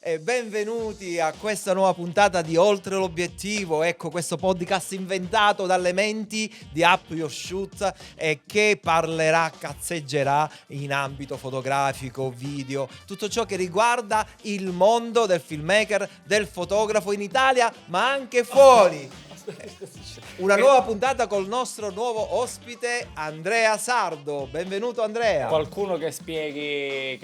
E benvenuti a questa nuova puntata di Oltre l'Obiettivo. Ecco, questo podcast inventato dalle menti di Up Your Shoot e che parlerà, cazzeggerà in ambito fotografico, video, tutto ciò che riguarda il mondo del filmmaker, del fotografo in Italia, ma anche fuori. Una nuova puntata col nostro nuovo ospite Andrea Sardo. Benvenuto Andrea. Qualcuno che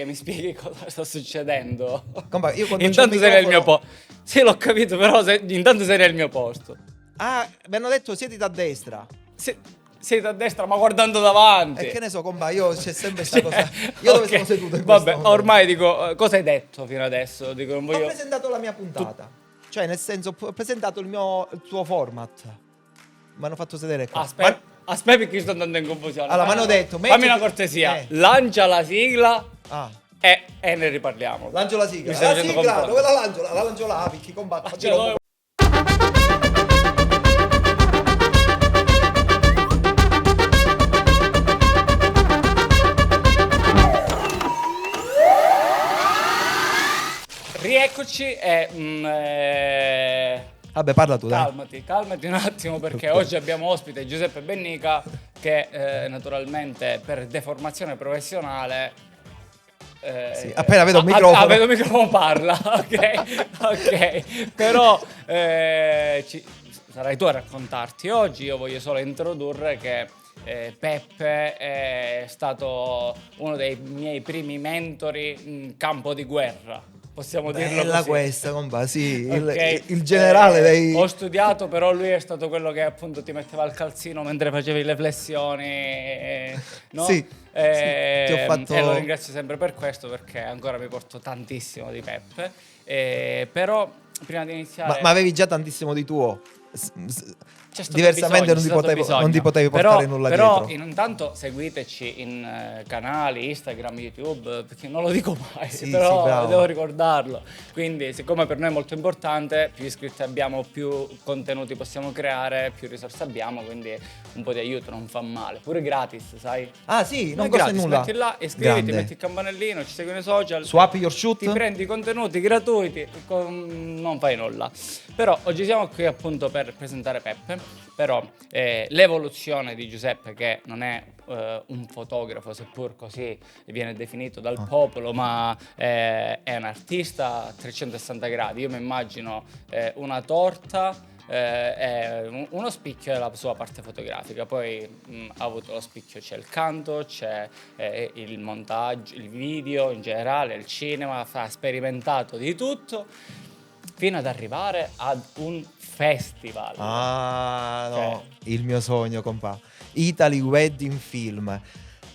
mi spieghi cosa sta succedendo. Compa, io quando intanto sei nel mio posto. Sì, l'ho capito, però intanto sei nel mio posto. Ah, mi hanno detto siete da destra. Siete a destra, ma guardando davanti. E che ne so, compa, io c'è sempre questa cosa. Io dove sono seduto in Vabbè, questo ormai dico, cosa hai detto fino adesso? Dico, non Ho voglio... presentato la mia puntata. Cioè, nel senso, ho presentato il tuo format. Mi hanno fatto sedere qua. Aspetta perché sto andando in confusione. Allora, mi hanno detto... Fammi una cortesia, lancia la sigla e ne riparliamo. Lancio la sigla. Mi stai La facendo sigla, confondere. dove la lancio? La lancio là, picchi combatto. Cioè, dove- Rieccoci e... Vabbè, parla tu, dai. Calmati un attimo perché oggi abbiamo ospite Giuseppe Bennica che naturalmente per deformazione professionale Sì, appena vedo il microfono. vedo il microfono parla, ok, però sarai tu a raccontarti oggi. Io voglio solo introdurre che Peppe è stato uno dei miei primi mentori in campo di guerra. Possiamo dirlo Bella così. questa, compa, sì, Ok. il generale dei... Ho studiato, però lui è stato quello che appunto ti metteva il calzino mentre facevi le flessioni, no? Sì, sì, ti ho fatto... E lo ringrazio sempre per questo perché ancora mi porto tantissimo di Peppe. Però prima di iniziare... Ma avevi già tantissimo di tuo. C'è stato Diversamente bisogno, non ti potevi portare nulla dietro. Però intanto seguiteci in canali, Instagram, YouTube, perché non lo dico mai, Sì, però sì, bravo. devo ricordarlo. Quindi siccome per noi è molto importante, più iscritti abbiamo, più contenuti possiamo creare, più risorse abbiamo, quindi un po' di aiuto non fa male. Pure gratis, sai? Ah sì, non È costa gratis, nulla. metti là, iscriviti, Grande. metti il campanellino, ci segui nei social. Su Up Your Shoot? Ti prendi i contenuti gratuiti, non fai nulla. Però oggi siamo qui appunto per presentare Peppe. Però l'evoluzione di Giuseppe, che non è un fotografo, seppur così viene definito dal popolo, ma è un artista a 360 gradi. Io mi immagino una torta, uno spicchio è la sua parte fotografica, poi ha avuto lo spicchio, c'è il canto, c'è il montaggio, il video in generale, il cinema, ha sperimentato di tutto fino ad arrivare ad un festival. Ah no, il mio sogno, compa. Italy Wedding Film.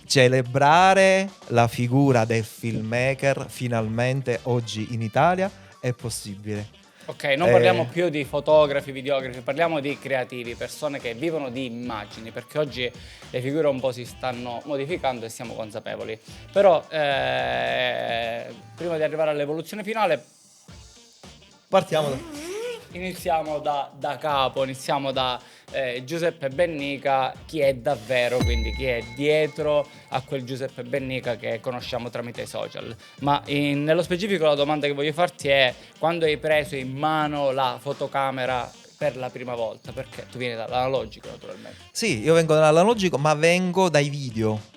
Celebrare la figura del filmmaker finalmente oggi in Italia è possibile. Ok, non parliamo più di fotografi, videografi, parliamo di creativi, persone che vivono di immagini, perché oggi le figure un po' si stanno modificando e siamo consapevoli. Però prima di arrivare all'evoluzione finale iniziamo da capo, iniziamo da Giuseppe Bennica, chi è davvero, quindi chi è dietro a quel Giuseppe Bennica che conosciamo tramite i social. Ma nello specifico la domanda che voglio farti è: quando hai preso in mano la fotocamera per la prima volta? Perché tu vieni dall'analogico naturalmente. Sì, io vengo dall'analogico, ma vengo dai video.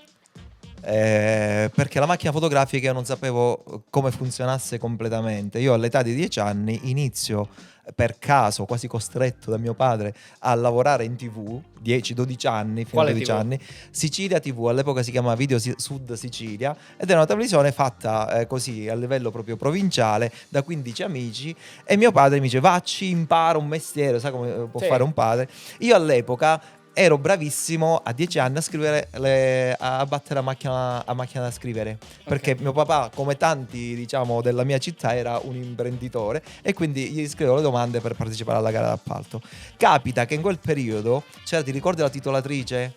Perché la macchina fotografica io non sapevo come funzionasse completamente. Io all'età di 10 anni inizio per caso, quasi costretto da mio padre, a lavorare in TV, 10-12 anni, fino a Quale 12 TV? anni, Sicilia TV, all'epoca si chiamava Video Sud Sicilia, ed era una televisione fatta così a livello proprio provinciale, da 15 amici, e mio padre mi dice vacci, impara un mestiere, sai come può Sì. fare un padre. Io all'epoca ero bravissimo a 10 anni a scrivere, a battere a macchina da scrivere, perché mio papà, come tanti diciamo della mia città, era un imprenditore e quindi gli scrivevo le domande per partecipare alla gara d'appalto. Capita che in quel periodo c'era, ti ricordi la titolatrice?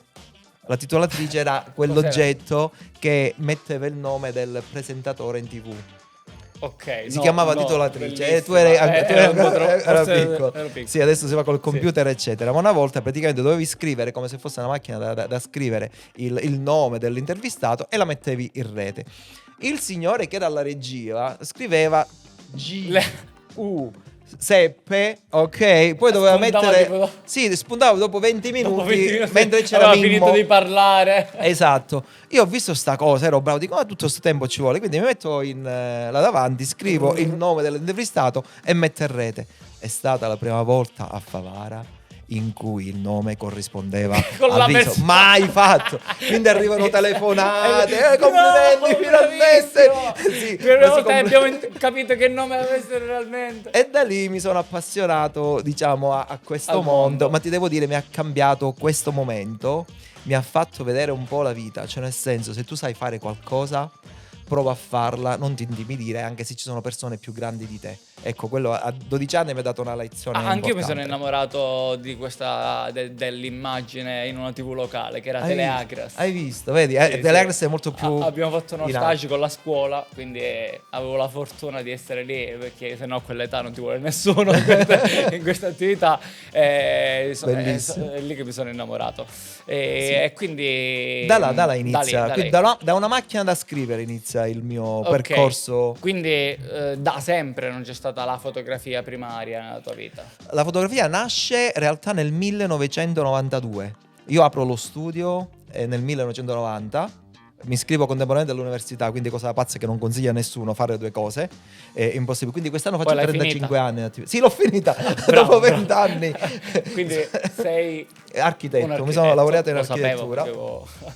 La titolatrice era quell'oggetto che metteva il nome del presentatore in TV. Ok, Si chiamava titolatrice e tu bellissima. eri Ero un po' era forse piccolo. ero piccolo. Sì, adesso si fa col computer eccetera, ma una volta praticamente dovevi scrivere come se fosse una macchina da scrivere il nome dell'intervistato e la mettevi in rete. Il signore che era alla regia scriveva Seppe, ok, poi doveva Spuntava mettere tipo- sì, spuntavo dopo 20 minuti, Dopo 20 minuti mentre c'era aveva Mimmo. finito di parlare. Esatto, io ho visto sta cosa, ero bravo, dico, ma tutto questo tempo ci vuole, quindi mi metto là davanti, scrivo il nome dell'intervistato e metto in rete. È stata la prima volta a Favara in cui il nome corrispondeva Con al la viso, persona. mai fatto. Quindi arrivano telefonate, No, complimenti, finalmente. bravissimo. Sì, Per la prima questi volta abbiamo capito che nome avesse realmente. e da lì mi sono appassionato, diciamo, a questo Al mondo. mondo. Ma ti devo dire, mi ha cambiato questo momento. Mi ha fatto vedere un po' la vita. Cioè, nel senso, se tu sai fare qualcosa, prova a farla, non ti intimidire, anche se ci sono persone più grandi di te. Ecco, quello a 12 anni mi ha dato una lezione Anche io mi sono importante. innamorato di questa dell'immagine in una TV locale che era Teleagras. Hai visto? Vedi? Sì, Teleagras sì. è molto più Abbiamo fatto uno in stage con la scuola, quindi avevo la fortuna di essere lì perché sennò a quell'età non ti vuole nessuno in questa attività. Bellissimo. È lì che mi sono innamorato. Sì. E quindi Da là inizia. da Quindi lì. da una macchina da scrivere inizia il mio Ok. percorso. Quindi da sempre non c'è stata la fotografia primaria nella tua vita. La fotografia nasce in realtà nel 1992. Io apro lo studio nel 1990. Mi iscrivo contemporaneamente all'università, quindi cosa pazza che non consiglia a nessuno fare le due cose. È impossibile. Quindi quest'anno faccio Poi l'hai 35 finita? anni. Sì, l'ho finita Bravo, dopo 20 anni. Quindi sei architetto, un mi sono laureato in lo sapevo, architettura.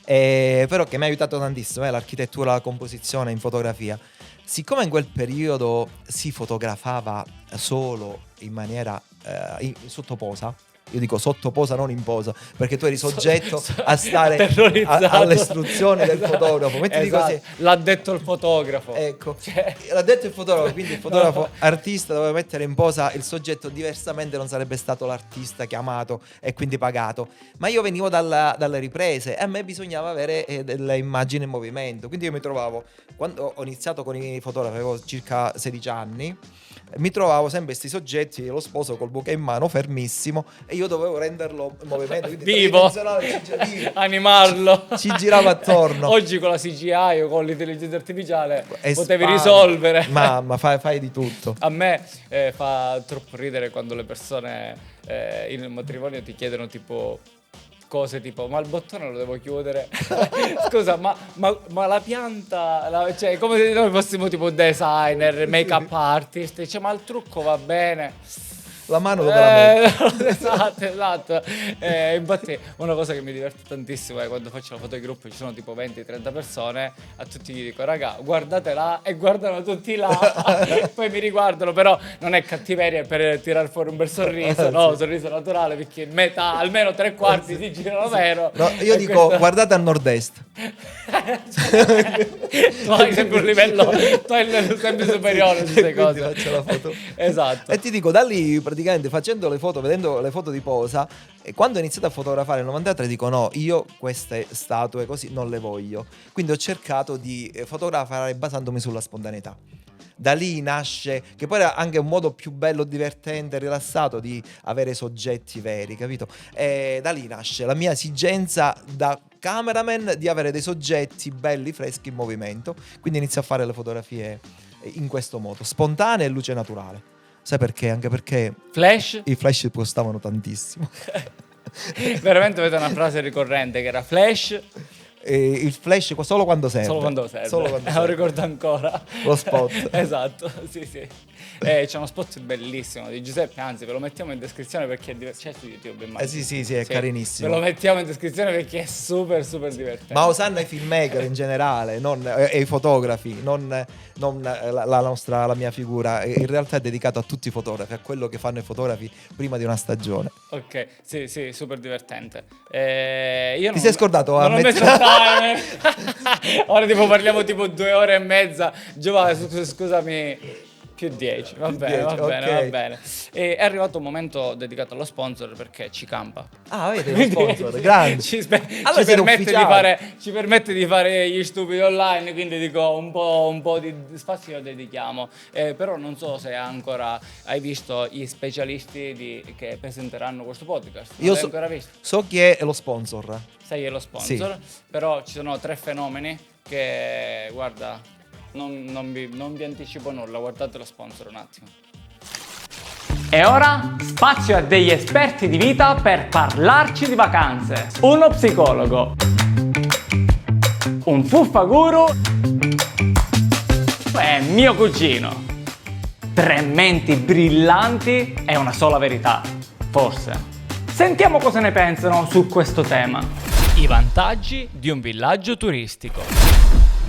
Però che mi ha aiutato tantissimo, l'architettura, la composizione in fotografia. Siccome in quel periodo si fotografava solo in maniera sotto posa, io dico sotto posa, non in posa, perché tu eri soggetto a stare terrorizzato. alle istruzioni del fotografo. Mettiti Esatto. così. L'ha detto il fotografo. Ecco, Cioè- l'ha detto il fotografo, quindi il fotografo No. artista doveva mettere in posa il soggetto, diversamente non sarebbe stato l'artista chiamato e quindi pagato. Ma io venivo dalle riprese e a me bisognava avere delle immagini in movimento, quindi io mi trovavo, quando ho iniziato con i fotografi, avevo circa 16 anni, mi trovavo sempre questi soggetti, lo sposo col bouquet in mano, fermissimo, e io dovevo renderlo in movimento, quindi Vivo. vivo. Animarlo. Ci girava attorno. Oggi con la CGI o con l'intelligenza artificiale E potevi spari. risolvere. Ma fai di tutto. A me fa troppo ridere quando le persone in matrimonio ti chiedono tipo cose tipo ma il bottone lo devo chiudere. Scusa, ma la pianta, cioè come se noi fossimo tipo designer, make up artist, dice ma il trucco va bene. La mano dove la metti? Esatto. Infatti una cosa che mi diverte tantissimo è quando faccio la foto di gruppo, ci sono tipo 20-30 persone, a tutti gli dico raga guardate là e guardano tutti là. Poi mi riguardano, però non è cattiveria, è per tirar fuori un bel sorriso, no? Un sorriso naturale, perché metà, almeno tre quarti si girano vero. No, io E dico questo- guardate a nord-est. tu hai sempre un livello, tu hai il livello sempre superiore su queste Quindi cose. faccio la foto. Esatto. E ti dico, da lì praticamente facendo le foto, vedendo le foto di posa, e quando ho iniziato a fotografare nel 93 dico no, io queste statue così non le voglio. Quindi ho cercato di fotografare basandomi sulla spontaneità. Da lì nasce, che poi era anche un modo più bello, divertente, rilassato di avere soggetti veri, capito? E da lì nasce la mia esigenza da cameraman di avere dei soggetti belli, freschi in movimento. Quindi inizio a fare le fotografie in questo modo, spontanee e luce naturale. Sai perché? Anche perché Flash? i flash costavano tantissimo. Veramente avete una frase ricorrente che era flash E il flash solo quando serve. solo quando serve. Solo quando Lo serve. ricordo ancora. Lo spot. Esatto, sì. C'è uno spot bellissimo di Giuseppe, anzi ve lo mettiamo in descrizione perché è c'è su YouTube, immagino. Sì, è carinissimo. Ve lo mettiamo in descrizione perché è super divertente. Ma osanna i filmmaker in generale, e i fotografi, non la mia figura. In realtà è dedicato a tutti i fotografi, a quello che fanno i fotografi prima di una stagione. Ok, sì, super divertente. Ti sei scordato non a ho messo il timer. Ora tipo parliamo tipo 2 ore e mezza. Giovanni, scusami. Più 10, va bene, ok. va bene. E è arrivato un momento dedicato allo sponsor perché ci campa. Ah, avete lo sponsor, grande. Allora siete ufficiali. Ci permette di fare gli stupidi online, quindi dico un po' di spazio lo dedichiamo. Però non so se ancora hai visto gli specialisti che presenteranno questo podcast. Non Io l'hai ancora visto? so chi è lo sponsor. Sai è lo sponsor, però ci sono 3 fenomeni che, guarda, non vi anticipo nulla, guardate lo sponsor un attimo. E ora spazio a degli esperti di vita per parlarci di vacanze. Uno psicologo, un fuffaguru e mio cugino. 3 menti brillanti e una sola verità, forse. Sentiamo cosa ne pensano su questo tema. I vantaggi di un villaggio turistico.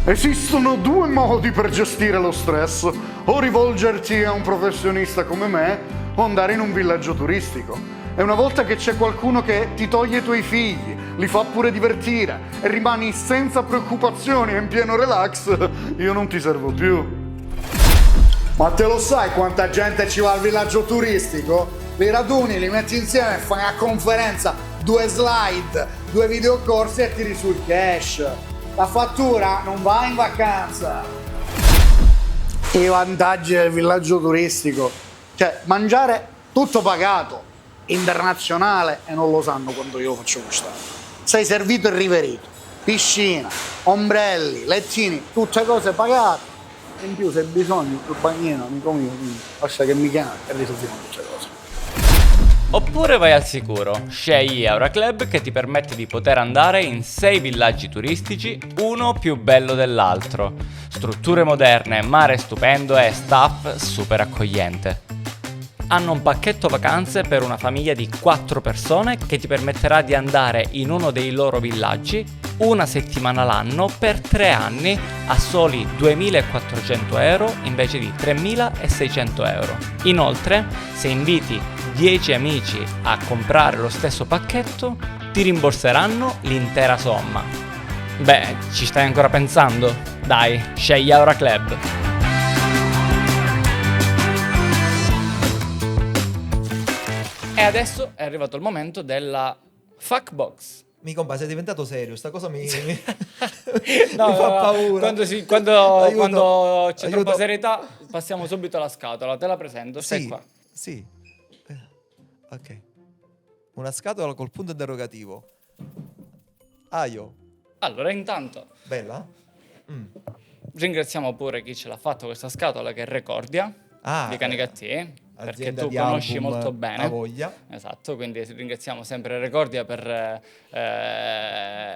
Esistono 2 modi per gestire lo stress: o rivolgerti a un professionista come me o andare in un villaggio turistico. E una volta che c'è qualcuno che ti toglie i tuoi figli, li fa pure divertire e rimani senza preoccupazioni e in pieno relax, io non ti servo più. Ma te lo sai quanta gente ci va al villaggio turistico? Li raduni, li metti insieme, fai una conferenza, 2 slide, 2 videocorsi e tiri sul cash. La fattura non va in vacanza. I vantaggi del villaggio turistico: cioè, mangiare tutto pagato, internazionale, e non lo sanno quando io lo faccio costare. Sei servito e riverito, piscina, ombrelli, lettini, tutte cose pagate. E in più, se hai bisogno, il bagnino, amico mio, lascia che mi chiami e risolviamo tutte le cose. Oppure vai al sicuro, scegli Euraclub che ti permette di poter andare in 6 villaggi turistici, uno più bello dell'altro. Strutture moderne, mare stupendo e staff super accogliente. Hanno un pacchetto vacanze per una famiglia di 4 persone che ti permetterà di andare in uno dei loro villaggi una settimana l'anno per 3 anni a soli 2.400 euro invece di 3.600 euro. Inoltre, se inviti 10 amici a comprare lo stesso pacchetto, ti rimborseranno l'intera somma. Beh, ci stai ancora pensando? Dai, scegli Euraclub. E adesso è arrivato il momento della Fuckbox. Mi compa, sei diventato serio, sta cosa mi No, mi fa paura. Quando c'è Aiuto. troppa serietà, passiamo subito alla scatola. Te la presento, stai Sì, qua. sì. Ok. Una scatola col punto interrogativo. Aio. Allora, intanto Bella? ringraziamo pure chi ce l'ha fatto questa scatola, che è Recordia di Canicattì, perché azienda tu di conosci album molto bene. a voglia. Esatto, quindi ringraziamo sempre Recordia per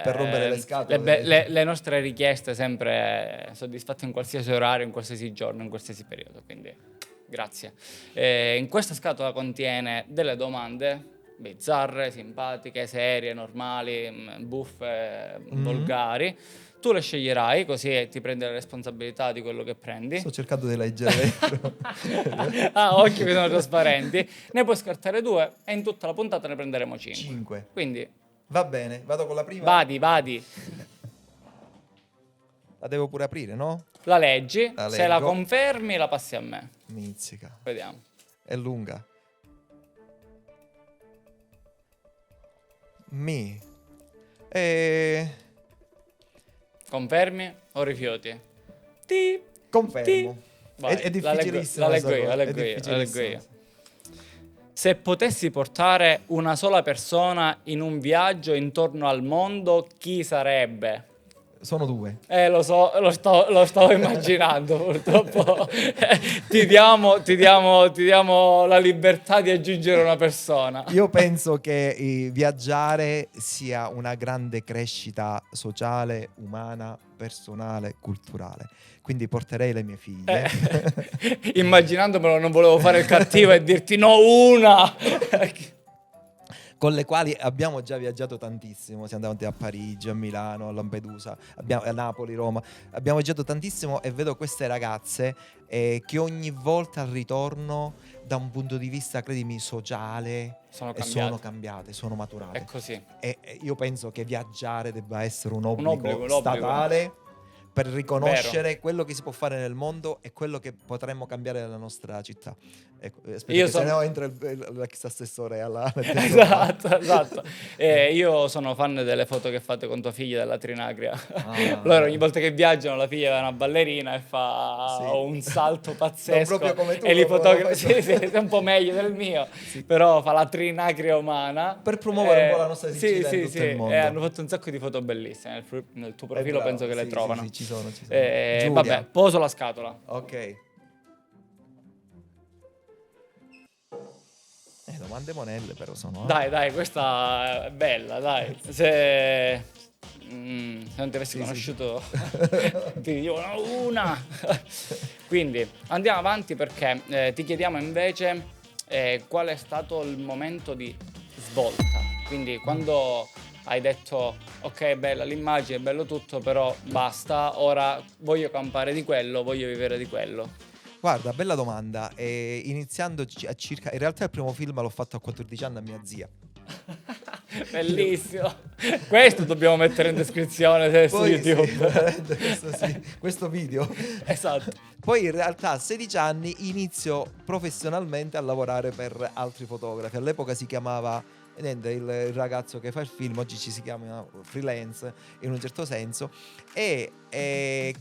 rompere le scatole. le nostre richieste sempre soddisfatte in qualsiasi orario, in qualsiasi giorno, in qualsiasi periodo, quindi grazie. In questa scatola contiene delle domande bizzarre, simpatiche, serie, normali, buffe, volgari. Tu le sceglierai, così ti prendi la responsabilità di quello che prendi. Sto cercando di leggere dentro. Occhi che sono trasparenti. Ne puoi scartare 2 e in tutta la puntata ne prenderemo 5. 5. Quindi Va bene, vado con la prima. vadi. La devo pure aprire, no? La leggi, La se la leggo. confermi la passi a me. Mizzica. Vediamo. È lunga. Confermi o rifiuti? Ti. Confermo. Vai, È difficilissima. La leggo questa io, cosa, la è leggo io, la leggo difficilissima. io. Se potessi portare una sola persona in un viaggio intorno al mondo, chi sarebbe? Sono 2. Lo so, lo stavo immaginando, purtroppo. Ti diamo la libertà di aggiungere una persona. Io penso che viaggiare sia una grande crescita sociale, umana, personale, culturale. Quindi porterei le mie figlie. Immaginandomelo, non volevo fare il cattivo e dirti no, una! Con le quali abbiamo già viaggiato tantissimo. Siamo andati a Parigi, a Milano, a Lampedusa, a Napoli, Roma. Abbiamo viaggiato tantissimo e vedo queste ragazze che ogni volta al ritorno, da un punto di vista, credimi, sociale, Sono sono cambiate, sono maturate. È così. E io penso che viaggiare debba essere un obbligo, obbligo statale per riconoscere quello che si può fare nel mondo e quello che potremmo cambiare nella nostra città. Ecco, aspetta, se no entra l'ex assessore alla Esatto. Io sono fan delle foto che fate con tua figlia della Trinacria. Allora ogni volta che viaggiano la figlia è una ballerina e fa un salto pazzesco. Non proprio come tu, e li fotografa. sì, è un po' meglio del mio. Però fa la Trinacria umana. Per promuovere un po' la nostra Sicilia in tutto il mondo. E hanno fatto un sacco di foto bellissime. Nel tuo profilo Bravo, penso che le sì, trovano. sì, Ci sono. Giulia. Vabbè, poso la scatola. Ok. Domande monelle però sono. Dai, questa è bella, dai. Se non ti avessi conosciuto, ti dico una. Quindi andiamo avanti perché ti chiediamo invece qual è stato il momento di svolta. Quindi quando hai detto ok, bella l'immagine, è bello tutto, però basta, ora voglio campare di quello, voglio vivere di quello. Guarda, bella domanda. Iniziando a circa. In realtà il primo film l'ho fatto a 14 anni a mia zia. Bellissimo. Questo dobbiamo mettere in descrizione su Poi, YouTube. questo video. Esatto. Poi in realtà a 16 anni inizio professionalmente a lavorare per altri fotografi. All'epoca si chiamava il ragazzo che fa il film, oggi ci si chiama freelance in un certo senso, e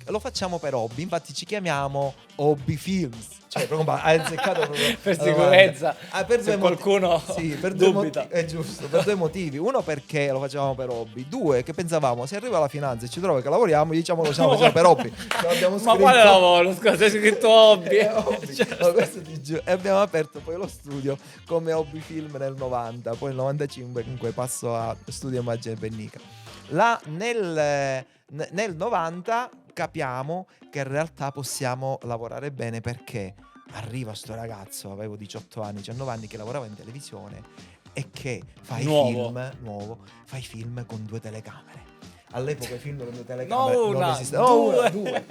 lo facciamo per hobby, infatti ci chiamiamo Hobby Films, cioè proprio hai azzeccato proprio Per sicurezza, per se qualcuno dubita. è giusto, per due motivi: uno, perché lo facevamo per hobby; due, che pensavamo se arriva la finanza e ci trova che lavoriamo, diciamo lo stiamo facendo per hobby. Ma quale lavoro? Scusa, hai scritto hobby? Hobby. Certo. No, questo ti giuro. E abbiamo aperto poi lo studio come Hobby Film nel 90, poi nel 95 comunque passo a Studio Immagine Pennica. Là nel 90 capiamo che in realtà possiamo lavorare bene, perché arriva sto ragazzo, avevo 18 anni, 19 anni, che lavorava in televisione e che fa i film con 2 telecamere. All'epoca i film con 2 telecamere non esistevano. Due.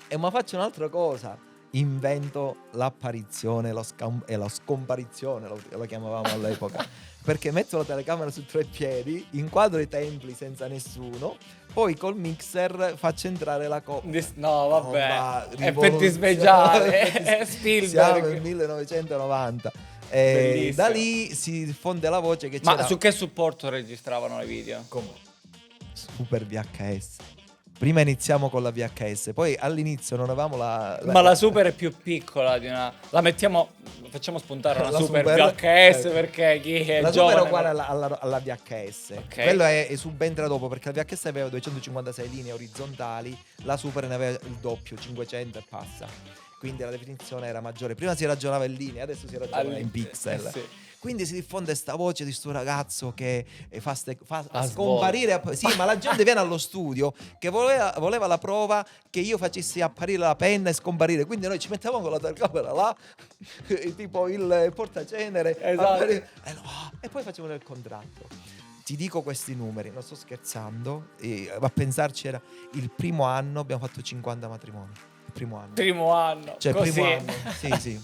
E ma faccio un'altra cosa: invento l'apparizione e la scomparizione, lo chiamavamo all'epoca. Perché metto la telecamera su 3 piedi, inquadro i templi senza nessuno, poi col mixer faccio entrare la No, vabbè, effetti speciali, Spielberg. Siamo nel 1990. Da lì si diffonde la voce che c'era. Ma su che supporto registravano i video? Come? Super VHS. Prima iniziamo con la VHS, poi all'inizio non avevamo Ma la Super è più piccola di una. La mettiamo. Facciamo spuntare una la Super Super, VHS perché chi è la giovane. Super è uguale alla VHS. Okay. Quello è subentra dopo, perché la VHS aveva 256 linee orizzontali, la Super ne aveva il doppio, 500 e passa. Quindi la definizione era maggiore. Prima si ragionava in linee, adesso si ragiona in pixel. Sì. Quindi si diffonde sta voce di sto ragazzo che fa scomparire. Sì, ma la gente viene allo studio che voleva la prova che io facessi apparire la penna e scomparire. Quindi noi ci mettevamo con la telecamera là, tipo il portacenere, esatto. E poi facevamo il contratto. Ti dico questi numeri, non sto scherzando, a pensarci era il primo anno abbiamo fatto 50 matrimoni. Il primo anno. Cioè così. Primo anno. Sì.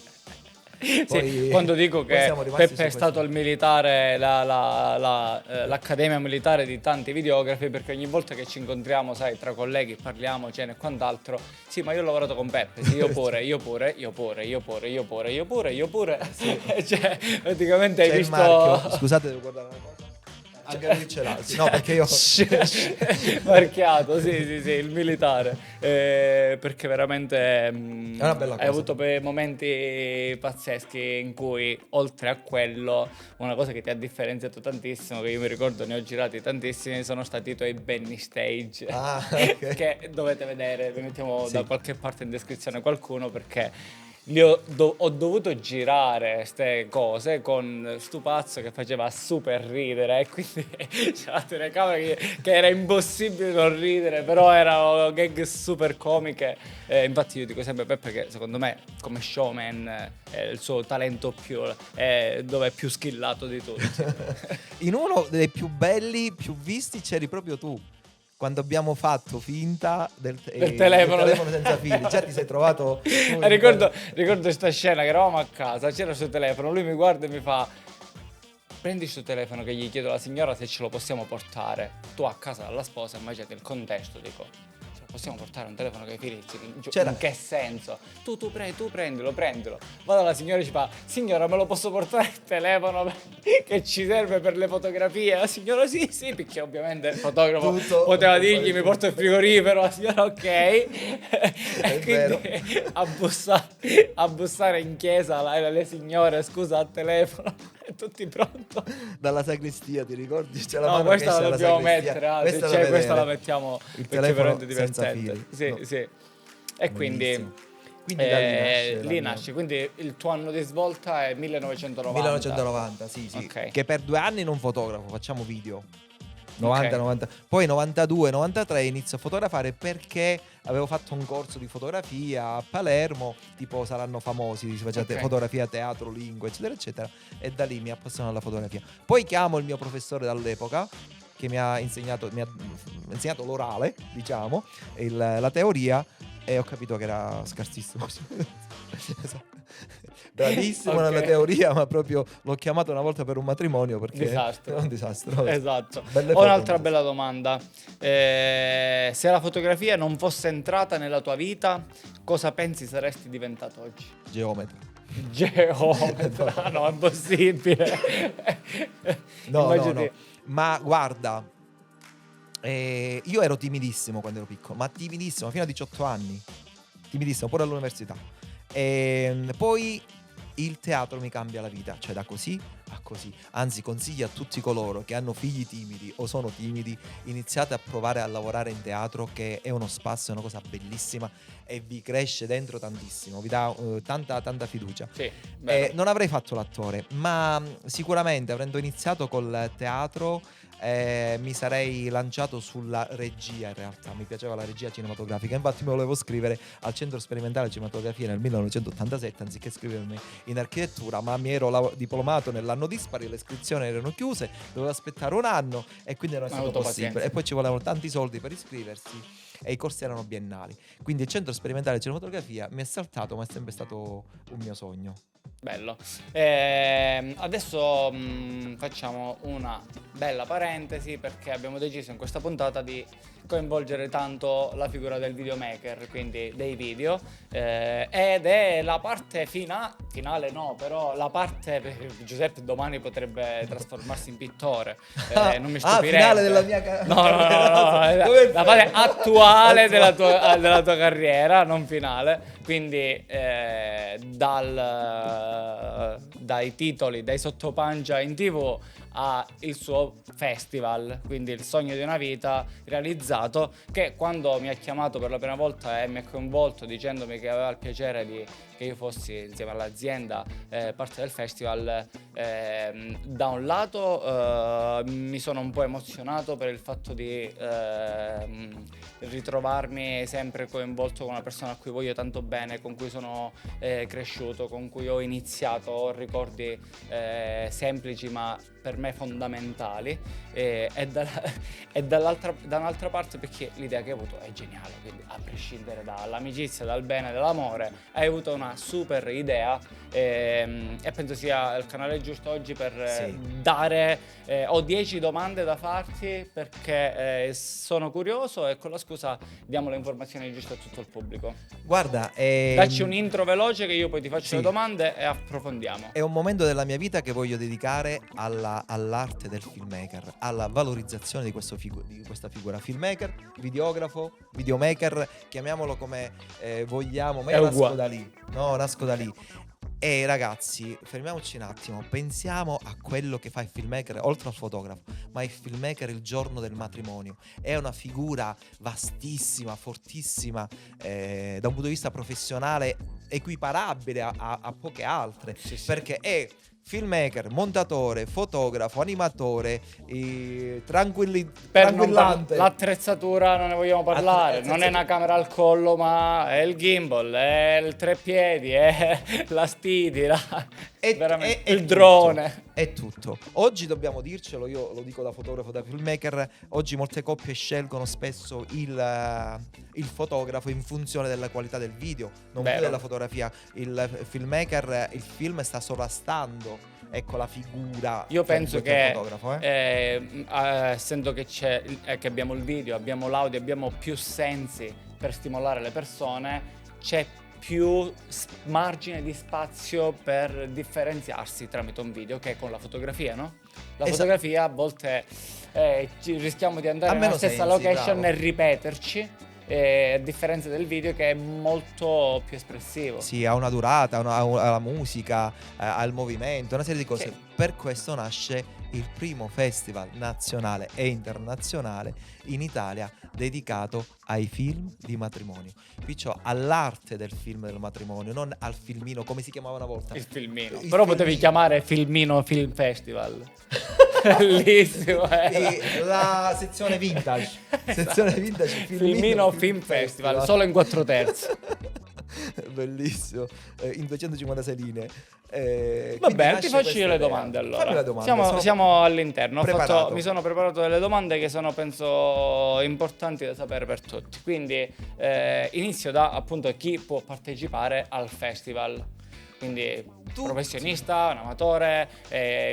Sì, quando dico che Peppe è stato il militare, l'accademia militare di tanti videografi, perché ogni volta che ci incontriamo, sai, tra colleghi parliamo, cene e quant'altro. Sì, ma io ho lavorato con Peppe, sì, io pure. Sì. Cioè, praticamente c'è hai visto. Marchio. Scusate, devo guardare una cosa. Anche lui ce l'ha, sì, no, perché io marchiato, sì, il militare, perché veramente è una bella cosa. Hai avuto momenti pazzeschi in cui, oltre a quello, una cosa che ti ha differenziato tantissimo, che io mi ricordo, ne ho girati tantissimi, sono stati i tuoi Benny Stage, okay. che dovete vedere, vi mettiamo sì. da qualche parte in descrizione qualcuno, perché ho dovuto girare queste cose con sto pazzo che faceva super ridere, e quindi c'era la telecamera che era impossibile non ridere, però erano gag super comiche. Infatti io dico sempre Peppe che secondo me come showman è il suo talento dove è più skillato di tutti. In uno dei più belli, più visti, c'eri proprio tu. Quando abbiamo fatto finta del telefono senza fili, già ti sei trovato. Ricordo questa scena che eravamo a casa, c'era il suo telefono, lui mi guarda e mi fa: prendi il suo telefono che gli chiedo alla signora se ce lo possiamo portare. Tu a casa dalla sposa, immaginate il contesto, dico: possiamo portare un telefono che fili? In che senso? Tu prendilo. Vado alla signora e ci fa: signora, me lo posso portare il telefono che ci serve per le fotografie? La signora sì, perché ovviamente il fotografo poteva dirgli: mi porto il frigorifero. La signora ok. E quindi a bussare in chiesa le signore: scusa, al telefono. tutti pronto. Dalla sagrestia, ti ricordi? C'è la No, mano questa che la esce dobbiamo dalla sagrestia. mettere, Questa cioè, da questa la vedere. mettiamo Il perché è veramente telefono senza divertente. fili. Sì, sì. E quindi, Bellissimo. Quindi da lì nasce la lì mia- nasce, quindi il tuo anno di svolta è 1990. 1990, sì, sì. Ok. Che per 2 anni non fotografo, facciamo video. 90, Ok. 90. Poi 92, 93 inizio a fotografare perché avevo fatto un corso di fotografia a Palermo, tipo Saranno Famosi, si faceva Ok. fotografia, teatro, lingua, eccetera, eccetera. E da lì mi appassiono alla fotografia. Poi chiamo il mio professore dall'epoca che mi ha insegnato l'orale, diciamo, la teoria, e ho capito che era scarsissimo. Esatto. Bravissimo Ok. nella teoria, ma proprio l'ho chiamato una volta per un matrimonio perché Disastro. è un disastro. Esatto. Belle Ho foto, un'altra un bella domanda. Se la fotografia non fosse entrata nella tua vita, cosa pensi saresti diventato oggi? geometra. Geometra, no, è impossibile. No, Immaginati- no. Ma guarda, io ero timidissimo quando ero piccolo, ma timidissimo fino a 18 anni. Timidissimo pure all'università. Poi il teatro mi cambia la vita, cioè da così a così. Anzi, consiglio a tutti coloro che hanno figli timidi o sono timidi, iniziate a provare a lavorare in teatro, che è uno spazio, è una cosa bellissima e vi cresce dentro tantissimo, vi dà tanta fiducia. Sì, vero. Non avrei fatto l'attore, ma sicuramente avendo iniziato col teatro mi sarei lanciato sulla regia. In realtà mi piaceva la regia cinematografica, infatti mi volevo scrivere al Centro Sperimentale di Cinematografia nel 1987 anziché scrivermi in architettura, ma mi ero diplomato nell'anno dispari, le iscrizioni erano chiuse, dovevo aspettare un anno e quindi non è Hai stato avuto possibile. pazienza. E poi ci volevano tanti soldi per iscriversi e i corsi erano biennali, quindi il Centro Sperimentale di Cinematografia mi è saltato, ma è sempre stato un mio sogno. Bello. Adesso facciamo una bella parentesi perché abbiamo deciso in questa puntata di coinvolgere tanto la figura del videomaker, quindi dei video, ed è la parte finale no, però la parte Giuseppe domani potrebbe trasformarsi in pittore, non mi stupirebbe. Finale della mia No, la Dove fase attuale della tua carriera, non finale. Quindi dai titoli, dai sottopancia in TV a il suo festival, quindi il sogno di una vita realizzato, che quando mi ha chiamato per la prima volta e mi ha coinvolto dicendomi che aveva il piacere che io fossi insieme all'azienda parte del festival, da un lato mi sono un po' emozionato per il fatto di ritrovarmi sempre coinvolto con una persona a cui voglio tanto bene, con cui sono cresciuto, con cui ho iniziato, ho ricordi semplici ma per me fondamentali, da un'altra parte perché l'idea che hai avuto è geniale, quindi a prescindere dall'amicizia, dal bene, dall'amore, hai avuto una super idea e penso sia il canale giusto oggi per dare, ho 10 domande da farti perché sono curioso e con la scusa diamo le informazioni giuste a tutto il pubblico. Guarda, Dacci un intro veloce che io poi ti faccio sì. le domande e approfondiamo. è un momento della mia vita che voglio dedicare all'arte del filmmaker, alla valorizzazione di questa figura. Filmmaker, videografo, videomaker, chiamiamolo come vogliamo, ma È io nasco uguale. da lì. No, nasco da lì. E ragazzi, fermiamoci un attimo, pensiamo a quello che fa il filmmaker, oltre al fotografo, ma il filmmaker il giorno del matrimonio. È una figura vastissima, fortissima, da un punto di vista professionale equiparabile a poche altre, Sì, sì. perché è filmmaker, montatore, fotografo, animatore, tranquillante. L'attrezzatura non ne vogliamo parlare, non è una camera al collo, ma è il gimbal, è il treppiedi, è la stidi, veramente, È il tutto, drone. è tutto. Oggi dobbiamo dircelo, io lo dico da fotografo, da filmmaker, oggi molte coppie scelgono spesso il fotografo in funzione della qualità del video, non più Vero. della fotografia. Il filmmaker, il film sta sovrastando, ecco, la figura. Io tra penso virgolette, del che fotografo, essendo che che abbiamo il video, abbiamo l'audio, abbiamo più sensi per stimolare le persone, c'è più margine di spazio per differenziarsi tramite un video che con la fotografia, no? La Esatto. fotografia a volte rischiamo di andare Ha nella meno stessa sensi, location bravo. e ripeterci. a differenza del video che è molto più espressivo. Sì, ha una durata, ha la musica, ha il movimento, una serie di cose. Sì. Per questo nasce il primo festival nazionale e internazionale in Italia dedicato ai film di matrimonio. Perciò all'arte del film del matrimonio, non al filmino come si chiamava una volta. Il filmino. Il Però potevi filmino. chiamare Filmino Film Festival. Bellissimo. La sezione vintage. Sezione vintage, Filmino Film Festival, solo in 4/3. Bellissimo, in 256 linee. Vabbè, ti faccio io le domande allora. Fammi la domanda. Siamo all'interno. Preparato. Mi sono preparato delle domande che sono, penso, importanti da sapere per tutti. Quindi inizio da appunto chi può partecipare al festival. Quindi Tutti. professionista, un amatore,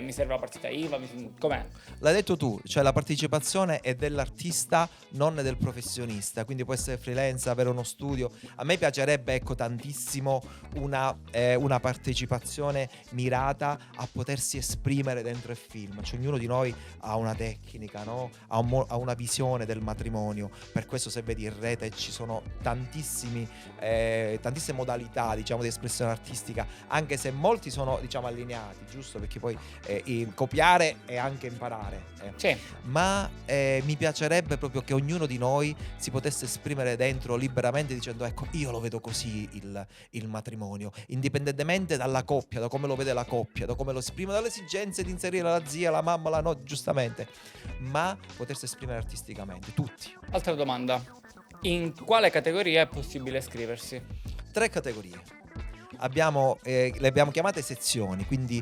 mi serve la partita IVA, com'è? L'hai detto tu, cioè la partecipazione è dell'artista, non del professionista, quindi può essere freelance, avere uno studio. A me piacerebbe, ecco, tantissimo una partecipazione mirata a potersi esprimere dentro il film. Cioè, ognuno di noi ha una tecnica, no? Ha una visione del matrimonio. Per questo, se vedi in rete, ci sono tantissime modalità, diciamo, di espressione artistica, anche se molti sono, diciamo, allineati, giusto? Perché poi copiare è anche imparare. Sì. Ma mi piacerebbe proprio che ognuno di noi si potesse esprimere dentro liberamente dicendo: ecco, io lo vedo così il matrimonio, indipendentemente dalla coppia, da come lo vede la coppia, da come lo esprime, dalle esigenze di inserire la zia, la mamma, la nonna, giustamente, ma potersi esprimere artisticamente, tutti. Altra domanda. In quale categoria è possibile iscriversi? 3 categorie. Le abbiamo chiamate sezioni, quindi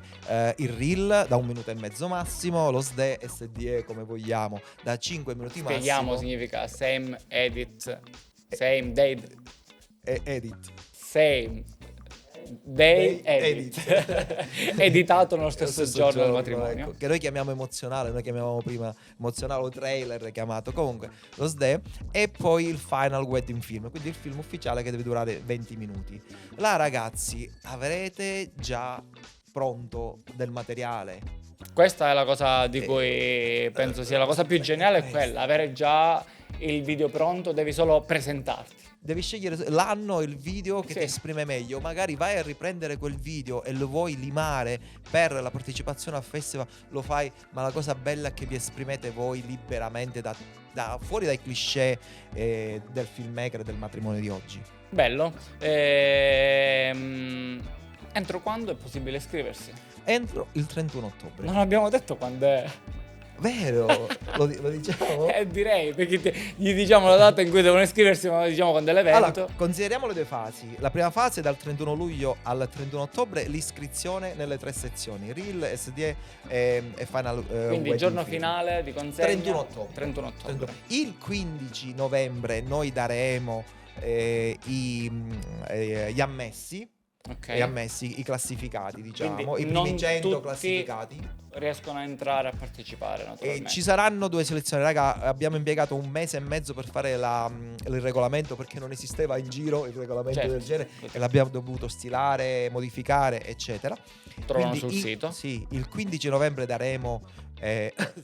il reel da 1 minuto e mezzo massimo, lo SDE come vogliamo da 5 minuti massimo. Spieghiamo, significa same edit, same day, Edit. same day edit. Editato nello stesso giorno del matrimonio. Ecco, che noi chiamiamo emozionale, noi chiamavamo prima emozionale o trailer chiamato, comunque lo SDE, e poi il final wedding film, quindi il film ufficiale che deve durare 20 minuti. Là, ragazzi, avrete già pronto del materiale. Questa è la cosa di cui penso sia la cosa più geniale, è quella, avere già il video pronto, devi solo presentarti. Devi scegliere l'anno e il video che Sì. ti esprime meglio. Magari vai a riprendere quel video e lo vuoi limare per la partecipazione al festival, lo fai, ma la cosa bella è che vi esprimete voi liberamente fuori dai cliché del filmmaker e del matrimonio di oggi. Bello. Entro quando è possibile iscriversi? Entro il 31 ottobre. Non abbiamo detto quando è. Vero? lo diciamo? Direi, perché gli diciamo la data in cui devono iscriversi, ma non diciamo quando è l'evento. Allora, consideriamo le 2 fasi. La prima fase è dal 31 luglio al 31 ottobre, l'iscrizione nelle 3 sezioni, Reel, SDE e Final Quindi Wedding il giorno Film. finale di consegna 31 ottobre. 31 ottobre. Il 15 novembre noi daremo gli ammessi. Ok. Gli ammessi, i classificati, diciamo, Quindi i non primi 100 tutti classificati. riescono a entrare a partecipare, E naturalmente. ci saranno 2 selezioni, raga. Abbiamo impiegato 1 mese e mezzo per fare il regolamento, perché non esisteva in giro il regolamento Certo. del genere, e l'abbiamo dovuto stilare, modificare, eccetera. Trovano Quindi sul sito. Sì, il 15 novembre daremo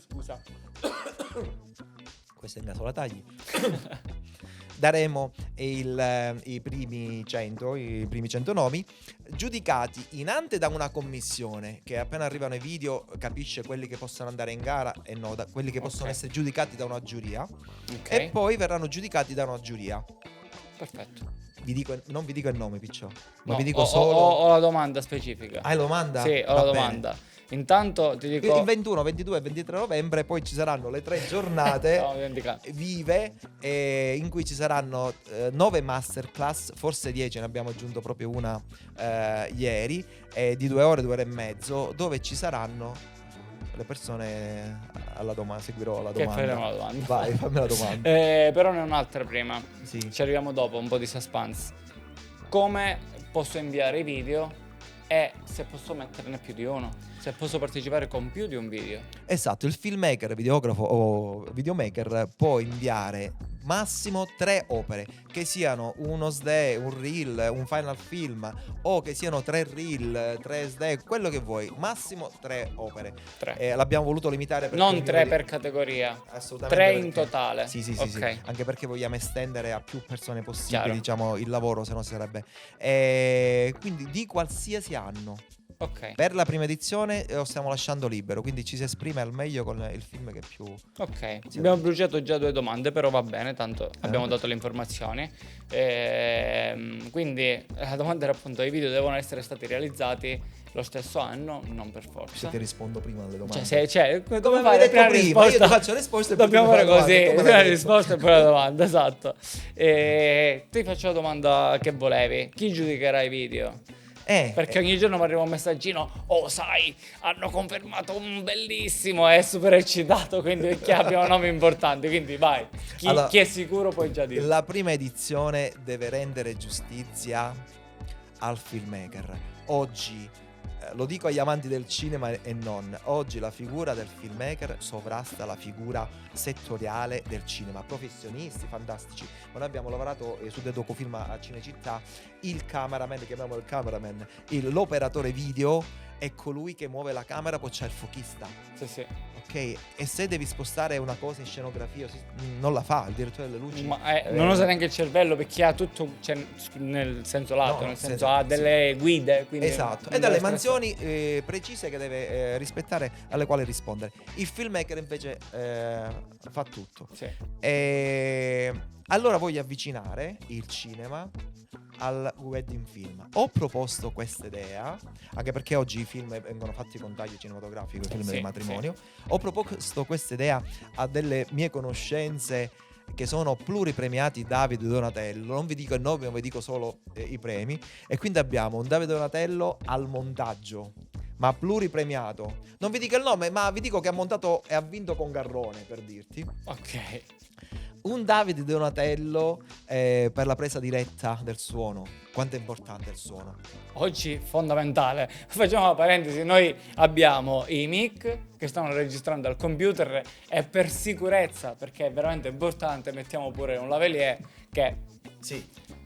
scusa. Questa è il naso, la tagli. Daremo i primi 100 nomi, giudicati in ante da una commissione che appena arrivano i video capisce quelli che possono andare in gara e no, quelli che possono Ok. essere giudicati da una giuria, Ok. e poi verranno giudicati da una giuria. Perfetto. Non vi dico il nome, picciò, ma No, vi dico ho solo. ho la domanda specifica. Hai la domanda? Sì, ho Va la bene. domanda. Intanto ti dico. Il 21, 22 e 23 novembre poi ci saranno le 3 giornate Stavo dimenticando. vive, in cui ci saranno 9 masterclass, forse 10, ne abbiamo aggiunto proprio una ieri, di 2 ore, 2 ore e mezzo, dove ci saranno le persone alla domanda. Seguirò la Che domanda. faremo la domanda. Vai, fammi la domanda. Però ne ho un'altra prima. Sì. Ci arriviamo dopo, un po' di suspense. Come posso inviare i video e se posso metterne più di uno? Se posso partecipare con più di un video? Esatto, il filmmaker, videografo o videomaker può inviare massimo 3 opere, che siano uno SDE, un reel, un final film, o che siano 3 reel, 3 SDE, quello che vuoi, massimo 3 opere. 3. L'abbiamo voluto limitare perché Non ognuno 3 di- per categoria. Assolutamente, 3 in perché- totale. Sì, sì, Ok. anche perché vogliamo estendere a più persone possibili, Chiaro. diciamo, il lavoro, se no sarebbe. Quindi di qualsiasi anno. Ok. Per la prima edizione lo stiamo lasciando libero, quindi ci si esprime al meglio con il film che più... Ok, Sì. abbiamo bruciato già 2 domande, però va bene, tanto abbiamo dato le informazioni. Quindi la domanda era appunto: i video devono essere stati realizzati lo stesso anno? Non per Se forza. ti rispondo prima alle domande. Come avevi fare detto prima prima, risposta? io ti faccio la risposta e poi Dobbiamo tu mi fare fai la così, domanda, come prima la l'hai detto. risposta e poi la domanda, esatto. Ti faccio la domanda che volevi. Chi giudicherà i video? Perché ogni giorno mi arriva un messaggino: oh, sai, hanno confermato un bellissimo, è super eccitato, quindi è che abbiamo nomi importanti, quindi vai, Allora, chi è sicuro puoi già dire. La prima edizione deve rendere giustizia al filmmaker. Oggi, lo dico agli amanti del cinema e non, oggi la figura del filmmaker sovrasta la figura settoriale del cinema. Professionisti fantastici, ma noi abbiamo lavorato su dei docufilm a Cinecittà. Il cameraman, chiamiamolo il cameraman, l'operatore video è colui che muove la camera, poi c'è il fochista. Sì. Ok, e se devi spostare una cosa in scenografia non la fa il direttore delle luci. Ma non usa neanche il cervello, perché ha tutto, cioè, nel senso lato, No, nel senso sì, ha delle guide, quindi Esatto, non e dalle deve stressare. mansioni precise che deve rispettare, alle quali rispondere. Il filmmaker invece fa tutto. Sì. Allora voglio avvicinare il cinema al wedding film. Ho proposto questa idea, anche perché oggi i film vengono fatti con taglio cinematografico, i film Sì, del matrimonio. Ho proposto questa idea a delle mie conoscenze che sono pluripremiati Davide Donatello. Non vi dico il nome, ma vi dico solo i premi. E quindi abbiamo un Davide Donatello al montaggio, ma pluripremiato. Non vi dico il nome, ma vi dico che ha montato e ha vinto con Garrone, per dirti. Ok. Un Davide Donatello per la presa diretta del suono. Quanto è importante il suono? Oggi fondamentale. Facciamo una parentesi: noi abbiamo i mic che stanno registrando al computer e per sicurezza, perché è veramente importante, mettiamo pure un lavalier che Sì.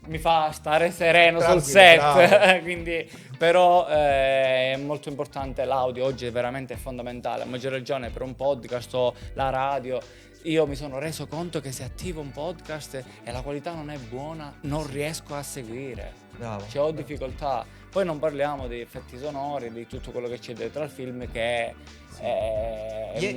mi fa stare sereno sul Tranquillo, set. bravo. Quindi, però è molto importante l'audio, oggi è veramente fondamentale, a maggior ragione per un podcast o la radio. Io mi sono reso conto che se attivo un podcast e la qualità non è buona, non riesco a seguire. Bravo. Cioè, ho difficoltà. Poi non parliamo di effetti sonori, di tutto quello che c'è dietro al film, che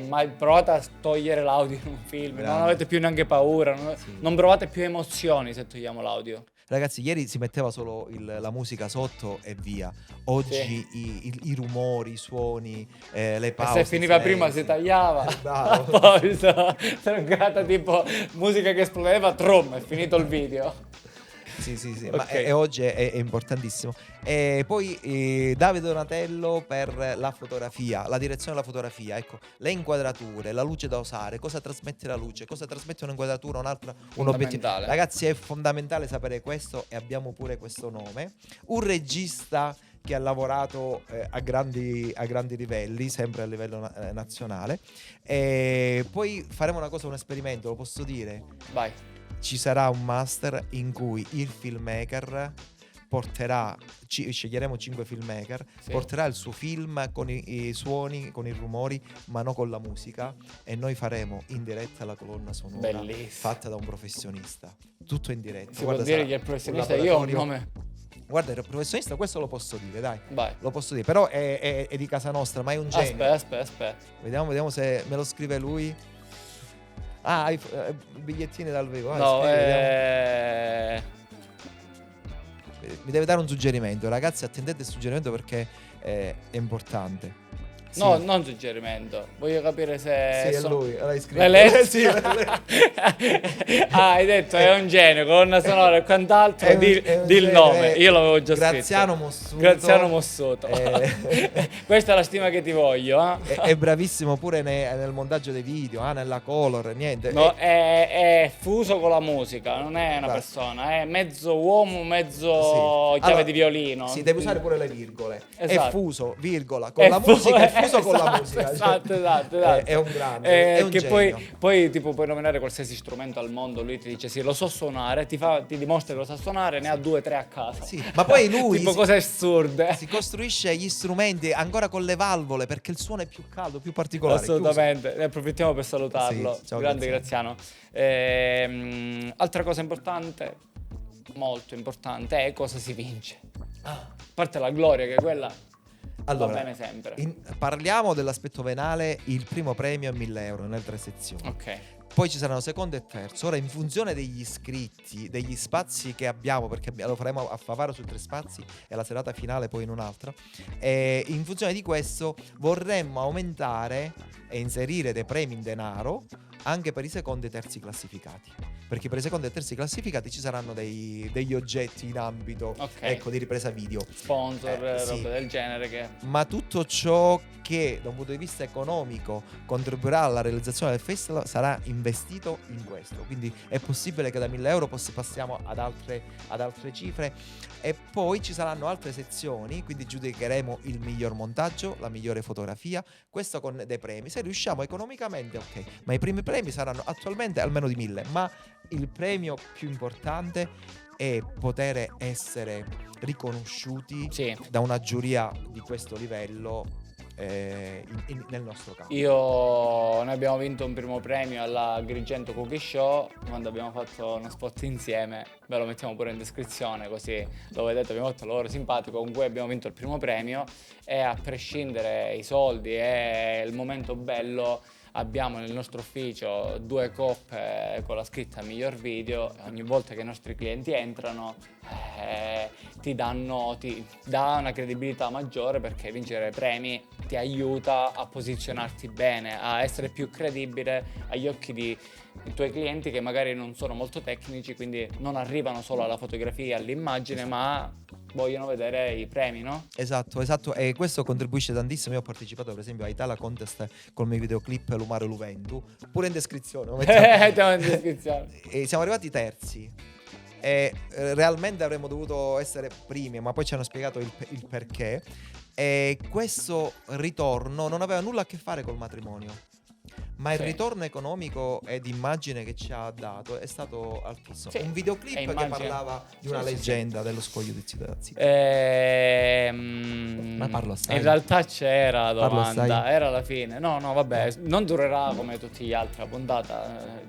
mai provate a togliere l'audio in un film, Bravo. non avete più neanche paura, Sì. non provate più emozioni se togliamo l'audio. Ragazzi, ieri si metteva solo la musica sotto e via. Oggi i rumori, i suoni, le E pause. se finiva i prima silenzi. si tagliava. Bravo. Poi troncata tipo musica che esplodeva, trom, è finito il video. Sì, Ok. ma oggi è importantissimo. E poi Davide Donatello per la fotografia, la direzione della fotografia, ecco, le inquadrature, la luce da usare, cosa trasmette la luce, cosa trasmette un'inquadratura, un'altra, un obiettivo. Fondamentale. Ragazzi, è fondamentale sapere questo e abbiamo pure questo nome. Un regista che ha lavorato a grandi livelli, sempre a livello nazionale. E poi faremo una cosa, un esperimento, lo posso dire? Vai. Ci sarà un master in cui il filmmaker porterà, sceglieremo 5 filmmaker, Sì. porterà il suo film con i suoni, con i rumori, ma non con la musica, e noi faremo in diretta la colonna sonora Bellissimo. fatta da un professionista. Tutto in diretta. Si Guarda, può dire sarà che il un professionista, io ho un laboratorio. nome. Guarda, il professionista, questo lo posso dire, dai. Vai. Lo posso dire, però è di casa nostra, ma è un genio. Aspetta. Vediamo se me lo scrive lui. Ah, i bigliettini dal vivo. Vai, No, scrivi, mi deve dare un suggerimento, ragazzi. Attendete il suggerimento perché è importante. Sì. No, non suggerimento. Voglio capire se Sì, è lui, l'hai scritto. L'hai letto? Sì, l'hai Hai detto è un genio, colonna sonora e quant'altro. È un- Di è un il genio, nome, è io l'avevo già Graziano scritto. Mossuto. Graziano Mossuto. Eh. Questa è la stima che ti voglio. È bravissimo pure nel montaggio dei video, nella color, niente. No, è fuso con la musica, non è una Esatto. persona, è mezzo uomo, mezzo Sì. chiave Allora, di violino. Sì, devi usare pure le virgole. È Esatto. fuso, virgola, con È la fu- musica è confuso con la musica. Esatto. È un grande, è un che genio. poi tipo puoi nominare qualsiasi strumento al mondo, lui ti dice sì, lo so suonare, ti dimostra che lo sa suonare, ne ha 2 o 3 a casa. Sì, ma poi lui tipo cose assurde. si costruisce gli strumenti ancora con le valvole perché il suono è più caldo, più particolare. Assolutamente, ne approfittiamo per salutarlo. Sì, ciao, Grande Graziano. Altra cosa importante, molto importante, è cosa si vince. A parte la gloria, che quella Allora, va bene sempre. Parliamo dell'aspetto venale, il primo premio è 1.000 euro nelle 3 sezioni. Ok. Poi ci saranno secondo e terzo. Ora, in funzione degli iscritti, degli spazi che abbiamo, perché lo faremo a Favaro su 3 spazi e la serata finale poi in un'altra, in funzione di questo vorremmo aumentare e inserire dei premi in denaro anche per i secondi e terzi classificati, perché per i secondi e terzi classificati ci saranno degli oggetti in ambito ecco, di ripresa video, Sponsor, sì. robe del genere che... Ma tutto ciò che da un punto di vista economico contribuirà alla realizzazione del festival sarà investito in questo, quindi è possibile che da 1.000 euro passiamo ad altre cifre. E poi ci saranno altre sezioni, quindi giudicheremo il miglior montaggio, la migliore fotografia, questo con dei premi. Se riusciamo economicamente, ok, ma i primi premi saranno attualmente almeno di 1.000, ma il premio più importante è poter essere riconosciuti da una giuria di questo livello nel nostro campo. Noi abbiamo vinto un primo premio alla Agrigento Cookie Show quando abbiamo fatto uno spot insieme, ve lo mettiamo pure in descrizione così lo vedete, abbiamo fatto il lavoro simpatico con cui abbiamo vinto il primo premio, e a prescindere i soldi e il momento bello abbiamo nel nostro ufficio 2 coppe con la scritta miglior video. Ogni volta che i nostri clienti entrano ti dà una credibilità maggiore, perché vincere premi ti aiuta a posizionarti bene, a essere più credibile agli occhi dei tuoi clienti che magari non sono molto tecnici, quindi non arrivano solo alla fotografia, all'immagine, ma vogliono vedere i premi, no? Esatto, e questo contribuisce tantissimo. Io ho partecipato per esempio a Italia Contest col mio videoclip Lumare Luventu, pure in descrizione, lo mettiamo. In descrizione. E siamo arrivati terzi e realmente avremmo dovuto essere primi, ma poi ci hanno spiegato il perché, e questo ritorno non aveva nulla a che fare col matrimonio, ma il ritorno economico ed immagine che ci ha dato è stato altissimo. Un videoclip che parlava di una leggenda dello scoglio di Zitazzi. Ma parlo assai. In realtà c'era la domanda, era alla fine. No, vabbè, non durerà come tutti gli altri la puntata.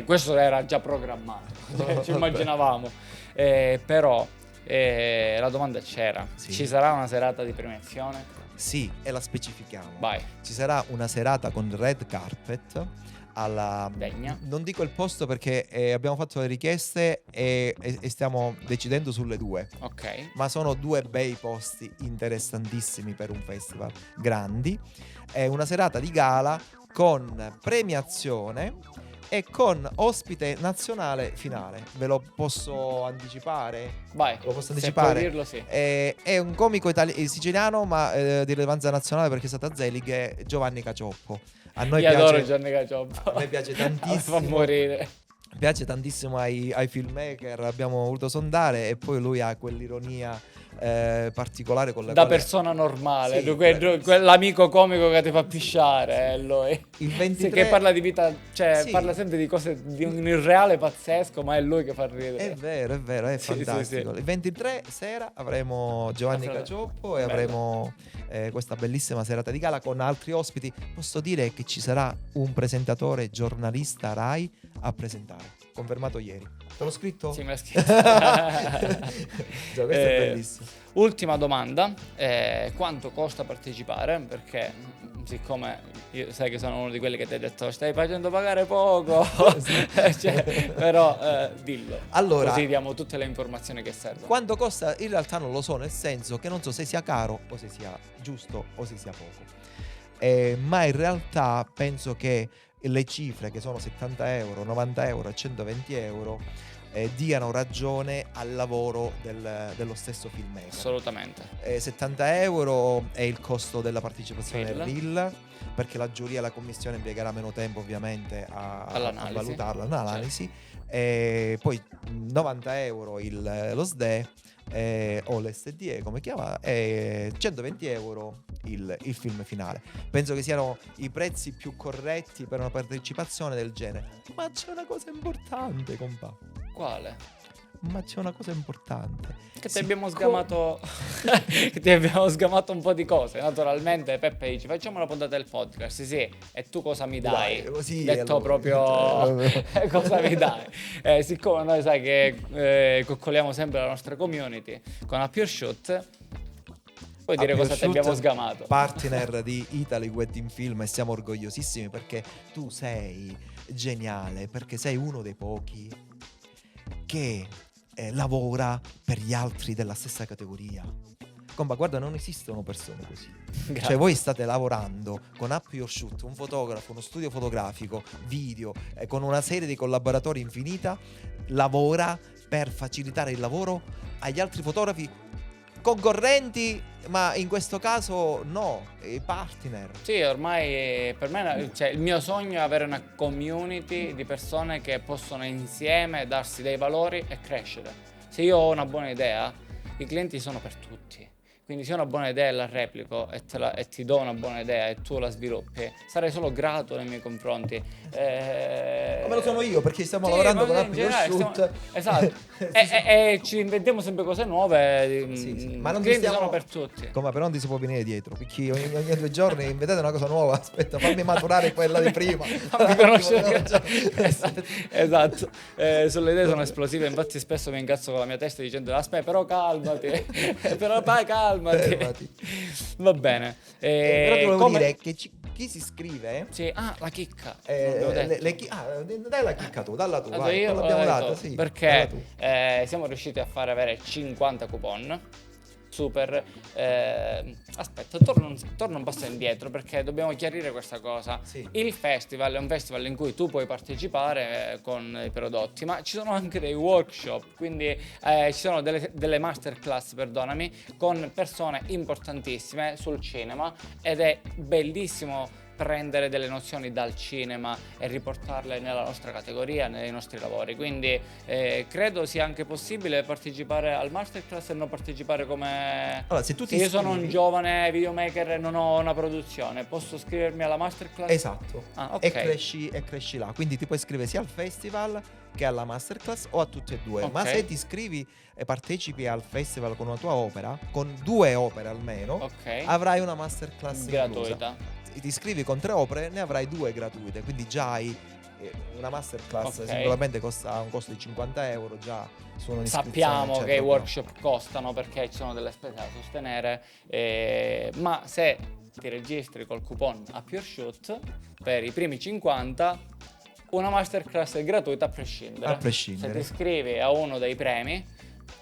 Questo era già programmato, ci immaginavamo. Però la domanda c'era. Sì. Ci sarà una serata di premiazione? Sì, e la specifichiamo. Vai. Ci sarà una serata con red carpet alla Degna. Non dico il posto perché abbiamo fatto le richieste e stiamo decidendo sulle 2. Ok. Ma sono 2 bei posti interessantissimi per un festival, grandi. È una serata di gala con premiazione e con ospite nazionale finale. Ve lo posso anticipare? Vai. Lo posso Se anticipare? puoi dirlo, sì. È un comico siciliano, ma di rilevanza nazionale perché è stato a Zelig, è Giovanni Cacioppo. A noi Io piace, adoro Gianni Cacioppo. a me piace tantissimo. Fa morire. Piace tantissimo ai filmmaker, abbiamo voluto sondare, e poi lui ha quell'ironia particolare con la Da quale... persona normale, Sì, quell'amico comico che ti fa pisciare, è lui. Il 23... Che parla di vita, cioè Sì. parla sempre di cose di un irreale pazzesco, ma è lui che fa ridere. È vero, è Sì, fantastico. sì. Il 23 sera avremo Giovanni Cacioppo e Bello. avremo questa bellissima serata di gala con altri ospiti. Posso dire che ci sarà un presentatore giornalista Rai a presentare, confermato ieri. Te l'ho scritto? Sì, me l'ha scritto. Questo è bellissimo. Ultima domanda, quanto costa partecipare? Perché siccome io sai che sono uno di quelli che ti ha detto stai facendo pagare poco, però dillo, Allora, così diamo tutte le informazioni che servono. quanto costa in realtà non lo so, nel senso che non so se sia caro o se sia giusto o se sia poco, ma in realtà penso che le cifre che sono 70 euro, 90 euro e 120 euro diano ragione al lavoro dello stesso filmmaker. Assolutamente. 70 euro è il costo della partecipazione del Reel. reel, perché la giuria e la commissione impiegherà meno tempo ovviamente a All'analisi. valutarla, un'analisi. E poi 90 euro lo SDE o l'SDE come chiama, e 120 euro il film finale. Penso che siano i prezzi più corretti per una partecipazione del genere. Ma c'è una cosa importante, compà. Quale? Ma c'è una cosa importante. Che ti abbiamo sgamato che ti abbiamo sgamato un po' di cose. Naturalmente Peppe dice facciamo una puntata del podcast. Sì, e tu cosa mi dai? Così, Detto allora. proprio cosa mi dai? Siccome noi sai che coccoliamo sempre la nostra community con A Pure Shoot, puoi dire cosa ti abbiamo sgamato. Partner di Italy Wedding Film, e siamo orgogliosissimi perché tu sei geniale, perché sei uno dei pochi che lavora per gli altri della stessa categoria. Comba, guarda, non esistono persone così. Grazie. Cioè voi state lavorando con Up Your Shoot, un fotografo, uno studio fotografico, video, con una serie di collaboratori infinita, lavora per facilitare il lavoro agli altri fotografi concorrenti, ma in questo caso no, i partner. Sì, ormai per me cioè, il mio sogno è avere una community di persone che possono insieme darsi dei valori e crescere. Se io ho una buona idea, i clienti sono per tutti. Quindi se ho una buona idea e la replico e ti do una buona idea e tu la sviluppi, sarei solo grato nei miei confronti. Come lo sono io, perché stiamo Sì, lavorando ma con in Up Your generale Shoot. Esatto. e ci inventiamo sempre cose nuove. Sì. Ma non I ti clienti stiamo... sono per tutti. Come, però non ti si può venire dietro, perché ogni 2 giorni inventate una cosa nuova. Aspetta, fammi maturare quella di prima. Mi conoscete? Esatto. Sulle idee sono esplosive, infatti spesso mi incazzo con la mia testa dicendo aspetta, però calmati. Però dai, calmati. Va bene. Però ti volevo dire che chi si iscrive... Sì, la chicca. dai la chicca tu, dalla tu, Vado vai, io, non l'abbiamo ho data, detto, sì, perché dalla tu. siamo riusciti a far avere 50 coupon. Super. Aspetta, torno un passo indietro perché dobbiamo chiarire questa cosa. Sì. Il festival è un festival in cui tu puoi partecipare con i prodotti, ma ci sono anche dei workshop, quindi ci sono delle masterclass, perdonami, con persone importantissime sul cinema, ed è bellissimo prendere delle nozioni dal cinema e riportarle nella nostra categoria, nei nostri lavori. Quindi credo sia anche possibile partecipare al masterclass e non partecipare come... Allora, se tu ti io sono un iscrivi- giovane videomaker e non ho una produzione, posso iscrivermi alla masterclass? Esatto. Ok. E cresci là, quindi ti puoi iscrivere sia al festival che alla masterclass o a tutte e due. Ok. Ma se ti iscrivi e partecipi al festival con una tua opera, con 2 opere almeno, Ok. avrai una masterclass Gratuita. inclusa. Ti iscrivi con 3 opere, ne avrai 2 gratuite, quindi già hai una masterclass Ok. singolarmente costa un costo di 50 euro, già su un'iscrizione Sappiamo c'è che i proprio- workshop costano perché ci sono delle spese da sostenere, ma se ti registri col coupon A Pure Shoot per i primi 50, una masterclass è gratuita a prescindere. A prescindere. Se ti iscrivi a uno dei premi,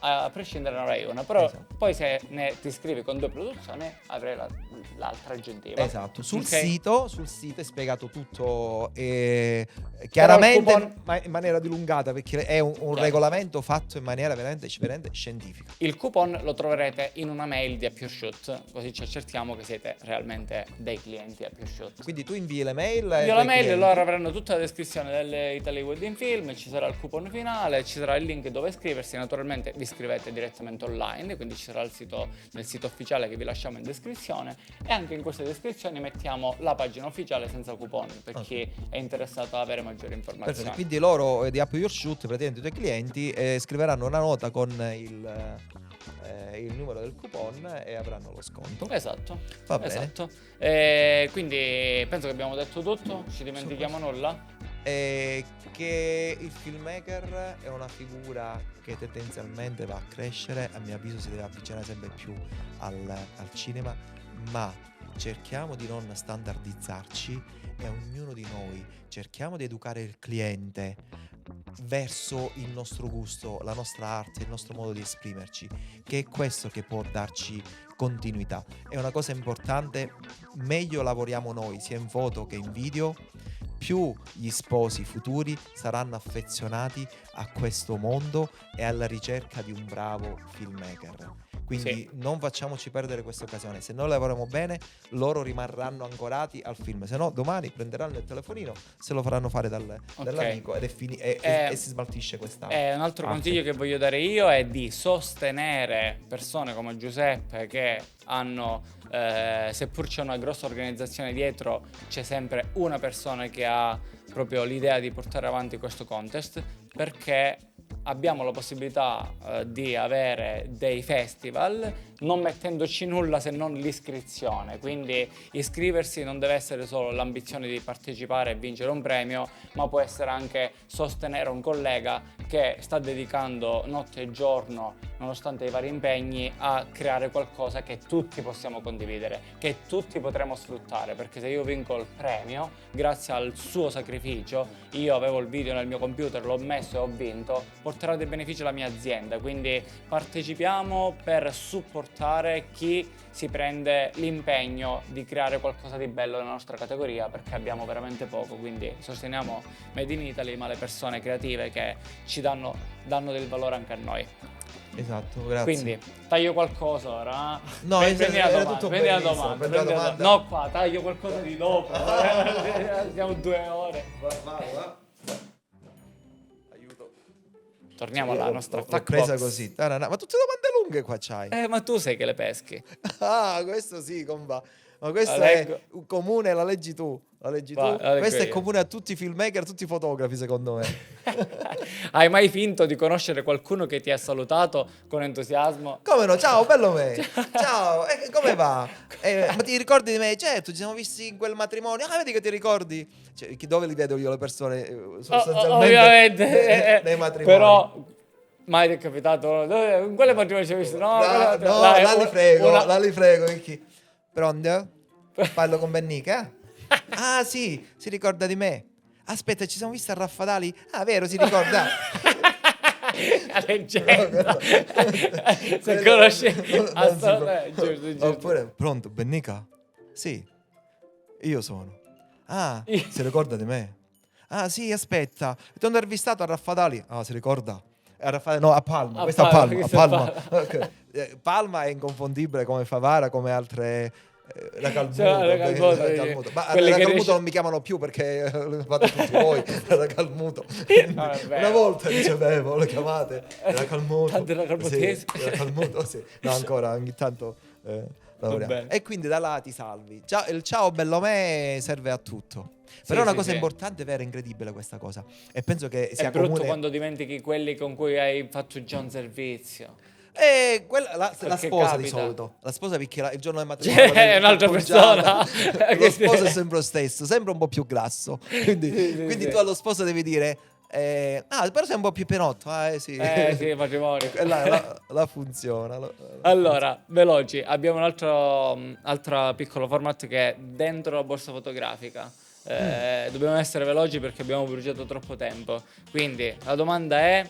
a prescindere ne avrai una, però Esatto. poi se ti iscrivi con 2 produzioni avrai l'altra aggiuntiva. Esatto, sul Ok? sito è spiegato tutto chiaramente, coupon- ma in maniera dilungata, perché è un Chiaro. regolamento fatto in maniera veramente scientifica. Il coupon lo troverete in una mail di A Pure Shoot, così ci accertiamo che siete realmente dei clienti A Pure Shoot. Quindi tu invii le mail. Io la mail, loro avranno tutta la descrizione dell'Italy Wedding Film, ci sarà il coupon finale, ci sarà il link dove iscriversi, naturalmente vi iscrivete direttamente online, quindi ci sarà il sito, nel sito ufficiale che vi lasciamo in descrizione, e anche in queste descrizioni mettiamo la pagina ufficiale senza coupon per chi è interessato ad avere maggiori informazioni. Perfetto, quindi loro di Up Your Shoot, praticamente i tuoi clienti, scriveranno una nota con il numero del coupon e avranno lo sconto. Esatto. Va bene. Esatto. Quindi penso che abbiamo detto tutto, ci dimentichiamo nulla. Che il filmmaker è una figura che tendenzialmente va a crescere, a mio avviso si deve avvicinare sempre più al cinema, ma cerchiamo di non standardizzarci e ognuno di noi cerchiamo di educare il cliente verso il nostro gusto, la nostra arte, il nostro modo di esprimerci, che è questo che può darci continuità. È una cosa importante, meglio lavoriamo noi sia in foto che in video, più gli sposi futuri saranno affezionati a questo mondo e alla ricerca di un bravo filmmaker. Quindi non facciamoci perdere questa occasione. Se noi lavoriamo bene, loro rimarranno ancorati al film. Se no, domani prenderanno il telefonino, se lo faranno fare dall'amico ed e si smaltisce quest'anno. Un altro consiglio che voglio dare io è di sostenere persone come Giuseppe che hanno, seppur c'è una grossa organizzazione dietro, c'è sempre una persona che ha proprio l'idea di portare avanti questo contest, perché abbiamo la possibilità di avere dei festival non mettendoci nulla se non l'iscrizione, quindi iscriversi non deve essere solo l'ambizione di partecipare e vincere un premio, ma può essere anche sostenere un collega che sta dedicando notte e giorno, nonostante i vari impegni, a creare qualcosa che tutti possiamo condividere, che tutti potremo sfruttare, perché se io vinco il premio, grazie al suo sacrificio, io avevo il video nel mio computer, l'ho messo e ho vinto, porterà dei benefici alla mia azienda. Quindi partecipiamo per supportare chi si prende l'impegno di creare qualcosa di bello nella nostra categoria, perché abbiamo veramente poco. Quindi sosteniamo Made in Italy, ma le persone creative che ci danno del valore anche a noi. Esatto, grazie. Quindi taglio qualcosa ora. No, prendi la era domanda, tutto prendi la benissimo, domanda, prendi la prendi la domanda. No, qua taglio qualcosa di dopo. Siamo 2 ore. Va. Aiuto. Torniamo alla nostra L'ho fact presa box. così. Ma tutte domande lunghe qua c'hai. Ma tu sai che le peschi. Ah, questo sì, comba. Ma questo La è leggo. un comune, la leggi tu. La leggi Va, tu. la leggo Questo è io. comune a tutti i filmmaker, a tutti i fotografi, secondo me. Hai mai finto di conoscere qualcuno che ti ha salutato con entusiasmo? Come no? Ciao, bello me. Ciao, come va? Ma ti ricordi di me? Certo, ci siamo visti in quel matrimonio. Ah, vedi che ti ricordi? Cioè, dove li vedo io le persone? Sostanzialmente Ovviamente. nei matrimoni. Però mai ti è capitato? In quale matrimonio ci hai visto? No, No, dai, là li frego, una- là li frego. Vicky. Pronto? Parlo con Bennica? Ah, sì, si ricorda di me. Aspetta, ci siamo visti a Raffadali? Ah, vero, si ricorda. La leggenda. Se Quello- conosci non si può. giusto. Oppure, pronto, Bennica? Sì, io sono. Ah, si ricorda di me? Ah, sì, aspetta, ti ho intervistato a Raffadali? Ah, si ricorda? No, a Palma, A questa a Palma, Palma, a questa è Palma. Palma. Ok. Palma è inconfondibile come Favara, come altre. La Calmuto, Cioè, la Calmuto, la sì. Calmuto. Ma Quelli la che Calmuto riesce- non mi chiamano più perché lo fate tutti voi. La Calmuto. No, è vero. Una volta ricevevo le chiamate. La Calmuto. Tante la calmutese. Sì, la Calmuto, sì. No, ancora ogni tanto lavoriamo. bene. E quindi da là ti salvi. Il ciao bello me serve a tutto. Però è una sì, cosa sì. importante, vera, incredibile questa cosa. E penso che È sia brutto comune. quando dimentichi quelli con cui hai fatto già un servizio. E la Perché sposa di capita. solito, la sposa perché il giorno del matrimonio Cioè, è un'altra appoggiata. persona. Lo sposo è sempre lo stesso, sembra un po' più grasso. Quindi, Sì, quindi sì. tu allo sposo devi dire però sei un po' più penotto. Sì. Sì, matrimonio. E la funziona. Allora, veloci, abbiamo un altro piccolo format che è dentro la borsa fotografica. Dobbiamo essere veloci perché abbiamo bruciato troppo tempo. Quindi la domanda è: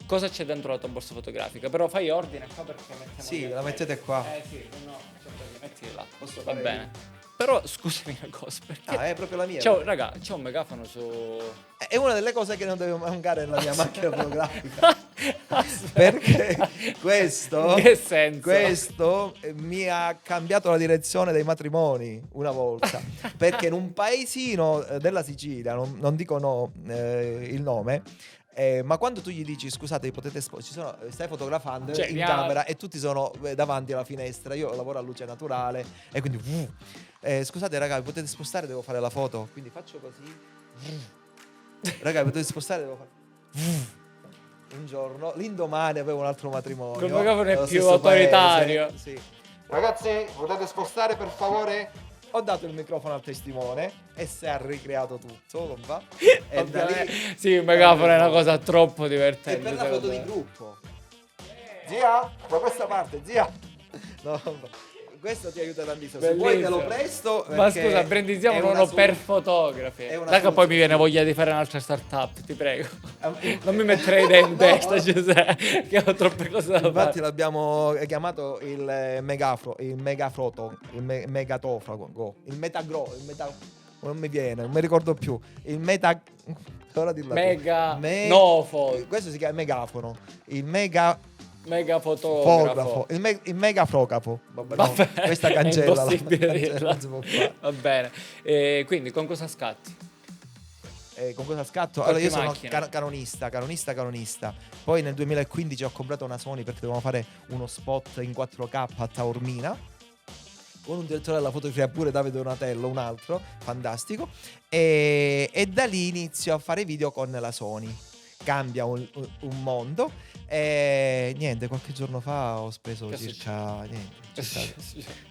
cosa c'è dentro la tua borsa fotografica? Però fai ordine qua perché mettiamo Sì, gli la oggetti. mettete qua. Sì, no, mettili là. Posso Va fare bene. Però scusami una cosa, perché È proprio la mia. raga, c'è un megafono su. È una delle cose che non deve mancare nella mia macchina fotografica. Perché questo, In che senso? questo mi ha cambiato la direzione dei matrimoni una volta. Perché in un paesino della Sicilia, non dico il nome, ma quando tu gli dici scusate potete stai fotografando Cioè, in camera e tutti sono davanti alla finestra, io lavoro a luce naturale e quindi scusate raga, potete spostare, devo fare la foto, quindi faccio così. Raga, potete spostare, devo fare un giorno, l'indomani avevo un altro matrimonio. Il megafono è nello più stesso autoritario. paese, sì. Ragazzi, potete spostare per favore? Ho dato il microfono al testimone e si è ricreato tutto, va? E da lì Sì, il megafono è una cosa troppo e divertente. per la foto secondo di me. gruppo. Zia, da questa parte, zia. No, questo ti aiuta tantissimo. Se vuoi te lo Bellissimo. presto. Ma perché scusa, brandizziamo è uno una per su- fotografi. è una Raga, poi mi viene soluzione. voglia di fare un'altra startup, ti prego. Non mi metterei idee in testa, Giuseppe, che ho troppe cose da Infatti fare. l'abbiamo chiamato il megafroto, il megatofrago, il metagro, non mi viene, non mi ricordo più. Il meta... Ora dirla tu. Questo si chiama megafono. Il megafotografo. il megafrocapo. Vabbè, no, Vabbè, questa è cancella. impossibile dirla. Non si può fare. Va bene. Quindi con cosa scatti? Con cosa scatto? Con Allora, io che sono macchina? canonista. Poi nel 2015 ho comprato una Sony perché dovevamo fare uno spot in 4K a Taormina con un direttore della fotografia, pure Davide Donatello, un altro fantastico, e da lì inizio a fare video con la Sony. Cambia un mondo. E niente, qualche giorno fa ho speso Che circa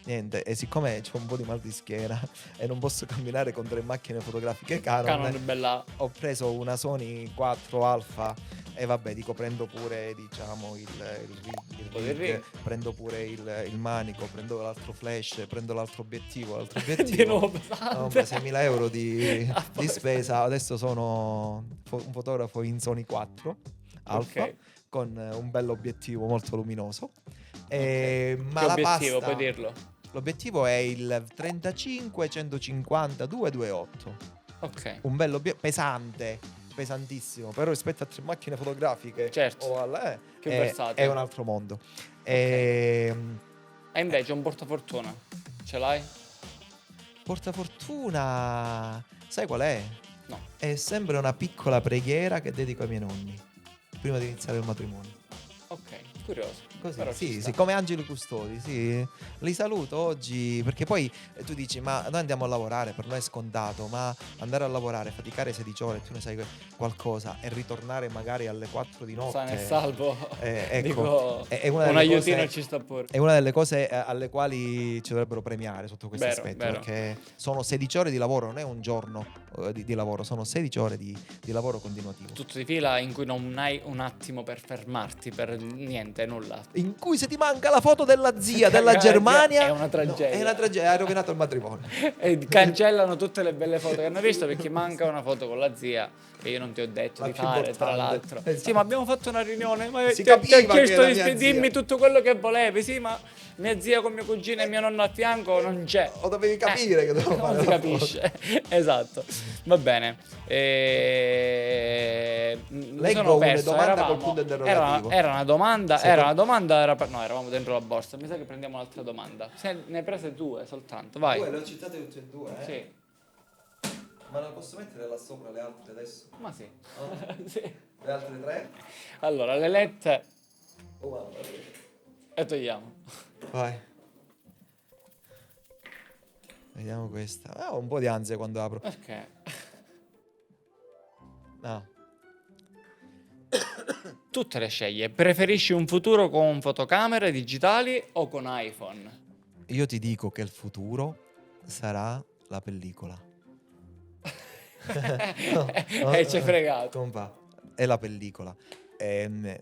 niente, e siccome c'ho un po' di mal di schiena e non posso camminare con 3 macchine fotografiche Canon è bella. ho preso una Sony 4 Alpha e vabbè, dico, prendo pure, diciamo, il rig, prendo pure il manico, prendo l'altro flash, prendo l'altro obiettivo. Di nuovo No, pesante. 6.000 euro di spesa. Adesso sono un fotografo in Sony 4 Alpha, Ok. con un bell'obiettivo molto luminoso. Ma Che la obiettivo, pasta, puoi dirlo? l'obiettivo è il 35 150 228. Ok. Un bello pesantissimo, però rispetto a 3 macchine fotografiche Certo. Più versatile. è un altro mondo. E invece un portafortuna ce l'hai? portafortuna, sai qual è? No. È sempre una piccola preghiera che dedico ai miei nonni prima di iniziare il matrimonio. Ok, curioso. Così, Però ci sì, sta. come angeli custodi, sì. Li saluto oggi perché poi tu dici, ma noi andiamo a lavorare, per noi è scontato, ma andare a lavorare, faticare 16 ore, tu ne sai qualcosa, e ritornare magari alle 4 di notte. Sano e salvo. Ecco, Dico, è una un delle aiutino cose- ci sta pure. È una delle cose alle quali ci dovrebbero premiare sotto questo Vero, aspetto, vero. perché sono 16 ore di lavoro, non è un giorno di lavoro, sono 16 ore di lavoro continuativo. Tutto di fila in cui non hai un attimo per fermarti, per niente, nulla. In cui se ti manca la foto della zia della Ragazzi, Germania, è una tragedia. è una tragedia, hai rovinato il matrimonio. E cancellano tutte le belle foto che hanno visto perché manca una foto con la zia che io non ti ho detto La di più fare, tra importante. l'altro. Esatto. Sì, ma abbiamo fatto una riunione, ma Si ti ho capiva che chiesto era di mia zia. dimmi tutto quello che volevi. Sì, ma mia zia con mio cugino e mio nonno a fianco non c'è. O dovevi capire che dovevo fare Non si la capisce. Esatto. Va bene. Mi Leggo sono una perso. domanda Eravamo- col punto interrogativo. Era una domanda. Secondo- Era una domanda. No, eravamo dentro la borsa. Mi sa che prendiamo un'altra domanda. Ne hai prese 2 soltanto. Vai. le ho citate tutte e due, Sì. Ma non posso mettere là sopra le altre adesso? Ma sì. Oh. Sì. Le altre 3? Allora, le lette Oh, mamma. e togliamo. Vai. Vediamo questa. Ho un po' di ansia quando apro. Perché? No. Tu te le scegli. Preferisci un futuro con fotocamere digitali o con iPhone? Io ti dico che il futuro sarà la pellicola. E ci hai fregato. Compa, è la pellicola.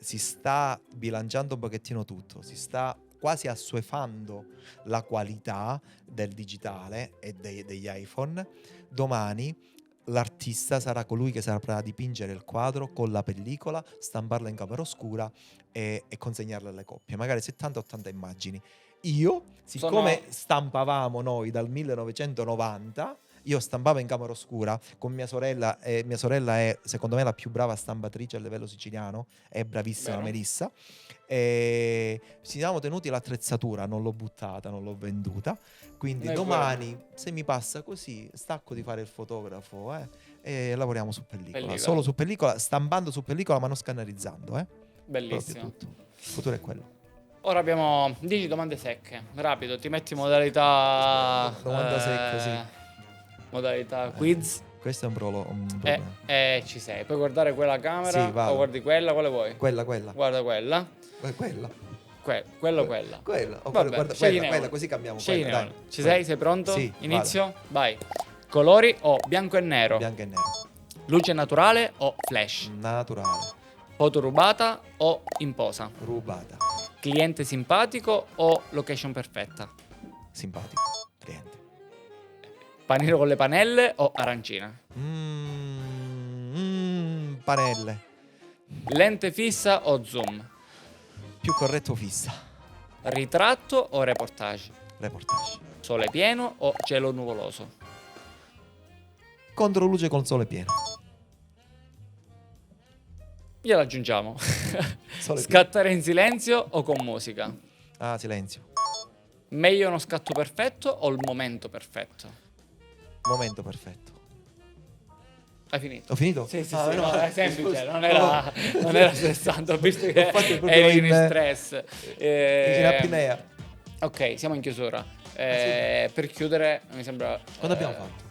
Si sta bilanciando un pochettino tutto, si sta quasi assuefando la qualità del digitale e degli iPhone. Domani l'artista sarà colui che saprà dipingere il quadro con la pellicola, stamparla in camera oscura e consegnarla alle coppie, magari 70-80 immagini. Io, siccome stampavamo noi dal 1990, io stampavo in camera oscura con mia sorella, e mia sorella è secondo me la più brava stampatrice a livello siciliano, è bravissima, Vero. Melissa, e ci siamo tenuti l'attrezzatura, non l'ho buttata, non l'ho venduta, quindi Noi domani se mi passa così stacco di fare il fotografo e lavoriamo su pellicola, solo su pellicola, stampando su pellicola ma non scannerizzando, proprio Bellissimo. tutto. Il futuro è quello. Ora abbiamo 10 domande secche. Rapido, ti metti in modalità. Domanda secca, sì. Modalità quiz. Questo è un problema. Ci sei. Puoi guardare quella camera Sì, vado. o guardi quella? Quale vuoi? Quella. Guarda quella. Quella. Quello o quella. Quella. O Vabbè, guarda, scegliene quella, uno. così cambiamo. Scegliene Quella, uno. dai. Ci Quella. sei? Sei pronto? Sì, Inizio? Vai. Colori o bianco e nero? Bianco e nero. Luce naturale o flash? Naturale. Foto rubata o in posa? Rubata. Cliente simpatico o location perfetta? Simpatico. Cliente. Panino con le panelle o arancina? Panelle. Lente fissa o zoom? Più corretto fissa. Ritratto o reportage? Reportage. Sole pieno o cielo nuvoloso? controluce col sole pieno. Glielo aggiungiamo. Sole Scattare in silenzio o con musica? pieno. Ah, silenzio. Meglio uno scatto perfetto o il momento perfetto? Momento perfetto. Hai finito? Ho finito? Sì, sì, Ah, sì, no, no, è semplice, scusa. non era stressante, ho visto che Ho fatto proprio eri in in- stress. In apnea. Ok, siamo in chiusura. sì. Per chiudere, mi sembra... Quando abbiamo fatto?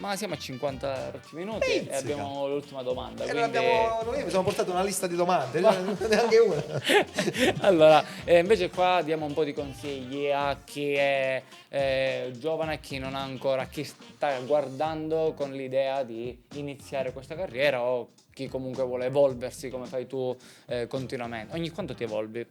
Ma siamo a 50 minuti e Pizzica. abbiamo l'ultima domanda. E Quindi... noi mi sono portato una lista di domande, neanche una. Allora, invece qua diamo un po' di consigli a chi è giovane, a chi non ha ancora, a chi sta guardando con l'idea di iniziare questa carriera o chi comunque vuole evolversi come fai tu continuamente. Ogni quanto ti evolvi?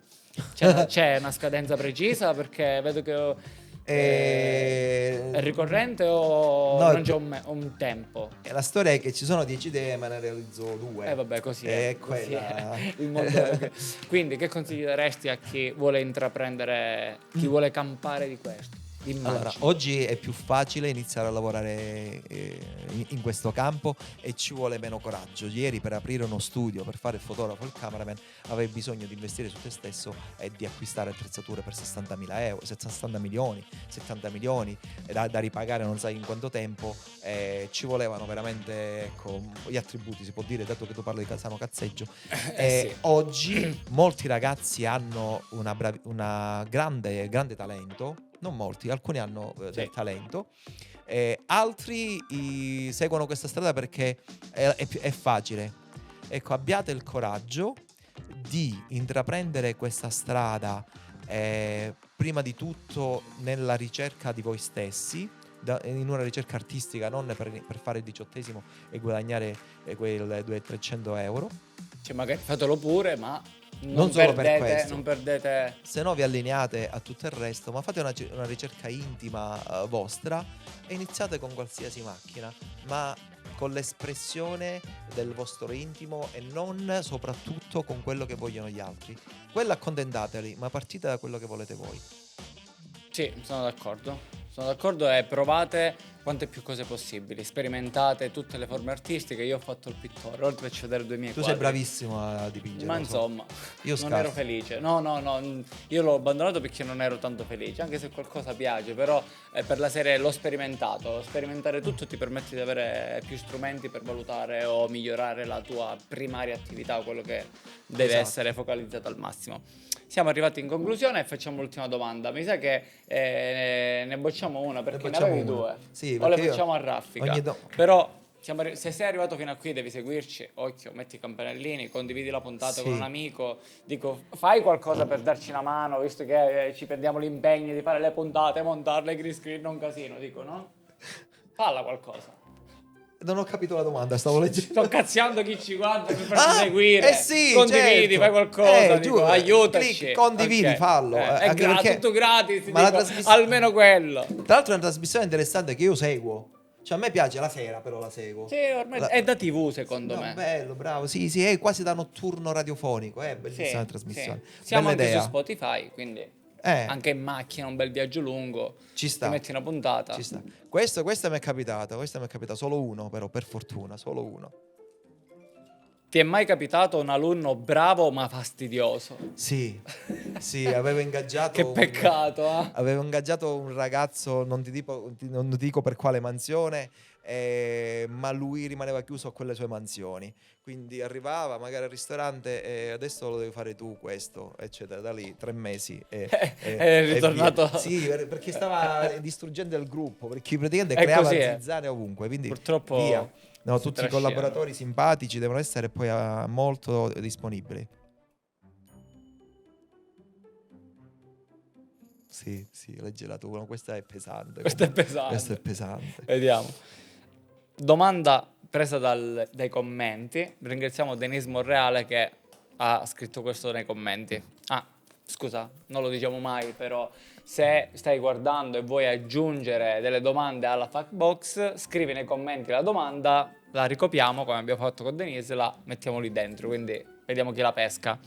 C'è una scadenza precisa? Perché vedo che è ricorrente o No, non c'è un tempo? La storia è che ci sono 10 idee, ma ne realizzo 2. Vabbè, così è così quella. è il mondo. Quindi, che consigli daresti a chi vuole intraprendere, chi vuole campare di questo? Allora, oggi è più facile iniziare a lavorare in questo campo e ci vuole meno coraggio. Ieri per aprire uno studio, per fare il fotografo e il cameraman, avevi bisogno di investire su te stesso e di acquistare attrezzature per 60.000 euro, 60 milioni, 70 milioni da ripagare non sai in quanto tempo. Ci volevano veramente, ecco, gli attributi, si può dire, dato che tu parli di Casano Cazzeggio. Sì. Oggi molti ragazzi hanno una grande talento. Non molti, alcuni hanno del talento, altri seguono questa strada perché è facile. Ecco, abbiate il coraggio di intraprendere questa strada, prima di tutto nella ricerca di voi stessi, in una ricerca artistica, non per fare il 18esimo e guadagnare quei 200-300 euro. Cioè, magari fatelo pure, ma Non solo per questo. non perdete. Se no vi allineate a tutto il resto, ma fate una ricerca intima vostra e iniziate con qualsiasi macchina, ma con l'espressione del vostro intimo e non soprattutto con quello che vogliono gli altri. Quello accontentateli, ma partite da quello che volete voi. Sì, sono d'accordo. Sono d'accordo e provate quante più cose possibili. Sperimentate tutte le forme artistiche. Io ho fatto il pittore, ora ti faccio vedere 2 miei Tu quadri. sei bravissimo a dipingere. Ma lo so. insomma, Io non scarso. ero felice. No, io l'ho abbandonato perché non ero tanto felice, anche se qualcosa piace, però per la serie l'ho sperimentato. Sperimentare tutto ti permette di avere più strumenti per valutare o migliorare la tua primaria attività, quello che deve Esatto. essere focalizzato al massimo. Siamo arrivati in conclusione e facciamo l'ultima domanda. Mi sa che ne bocciamo una perché ne bocciamo avevi una. 2. Sì, o le perché io facciamo a raffica. ogni Però se sei arrivato fino a qui devi seguirci, occhio, metti i campanellini, condividi la puntata Sì. con un amico, dico fai qualcosa per darci una mano, visto che ci prendiamo l'impegno di fare le puntate, montarle, green screen, non casino, dico no? Falla qualcosa. Non ho capito la domanda, stavo leggendo. Sto cazziando chi ci guarda per farci seguire. Eh sì, condividi, certo. fai qualcosa, dico, giù, aiutaci. clic, condividi, Ok. fallo. È Anche perché- tutto gratis, ma la dico, trasmissione- almeno quello. Tra l'altro è una trasmissione interessante che io seguo. Cioè a me piace la sera, però la seguo. Sì, ormai è da TV secondo No, me. bello, bravo. Sì, è quasi da notturno radiofonico. È bellissima Sì, la trasmissione. sì. Siamo Bella anche idea. su Spotify, quindi Eh. anche in macchina, un bel viaggio lungo. Ci sta. Ti metti una puntata. Ci sta. Questa mi è capitata. Solo uno, però, per fortuna, solo uno. Ti è mai capitato un alunno bravo ma fastidioso? Sì, avevo ingaggiato. Che peccato, eh? Avevo ingaggiato un ragazzo, non ti dico per quale mansione, ma lui rimaneva chiuso a quelle sue mansioni. Quindi arrivava magari al ristorante e adesso lo devi fare tu questo, eccetera. Da lì 3 mesi È ritornato. via. Sì, perché stava distruggendo il gruppo, perché praticamente È creava così, zizzania ovunque. Quindi Purtroppo via. No, si tutti i trascinano. collaboratori simpatici devono essere poi molto disponibili. Sì, leggela tu, no, questa è pesante. Questo è pesante. Questo è pesante. Vediamo. Domanda presa dai commenti. Ringraziamo Denise Monreale che ha scritto questo nei commenti. Ah, scusa, non lo diciamo mai, però se stai guardando e vuoi aggiungere delle domande alla fact box, scrivi nei commenti la domanda, la ricopiamo come abbiamo fatto con Denise, la mettiamo lì dentro, quindi vediamo chi la pesca.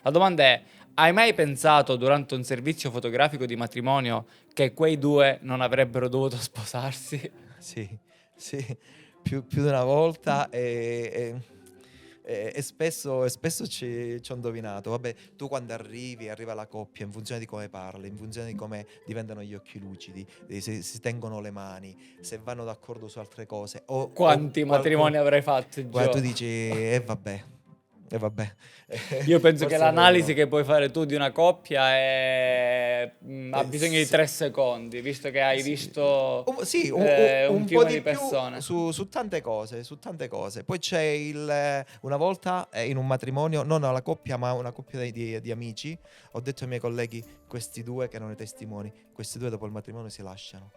La domanda è: hai mai pensato durante un servizio fotografico di matrimonio che quei due non avrebbero dovuto sposarsi? Sì. più di una volta e spesso ci ho indovinato. Vabbè, tu quando arriva la coppia, in funzione di come parli, in funzione di come diventano gli occhi lucidi, se si tengono le mani, se vanno d'accordo su altre cose. Quanti matrimoni avrai fatto, Guarda, Gio? tu dici, vabbè. Io penso che Forse l'analisi no. che puoi fare tu di una coppia ha bisogno di sì. 3 secondi, visto che hai visto Sì, un un po' fiume di di più persone. su tante cose, Poi c'è una volta in un matrimonio, non alla coppia, ma una coppia di amici, ho detto ai miei colleghi, questi due che erano i testimoni, questi due dopo il matrimonio si lasciano.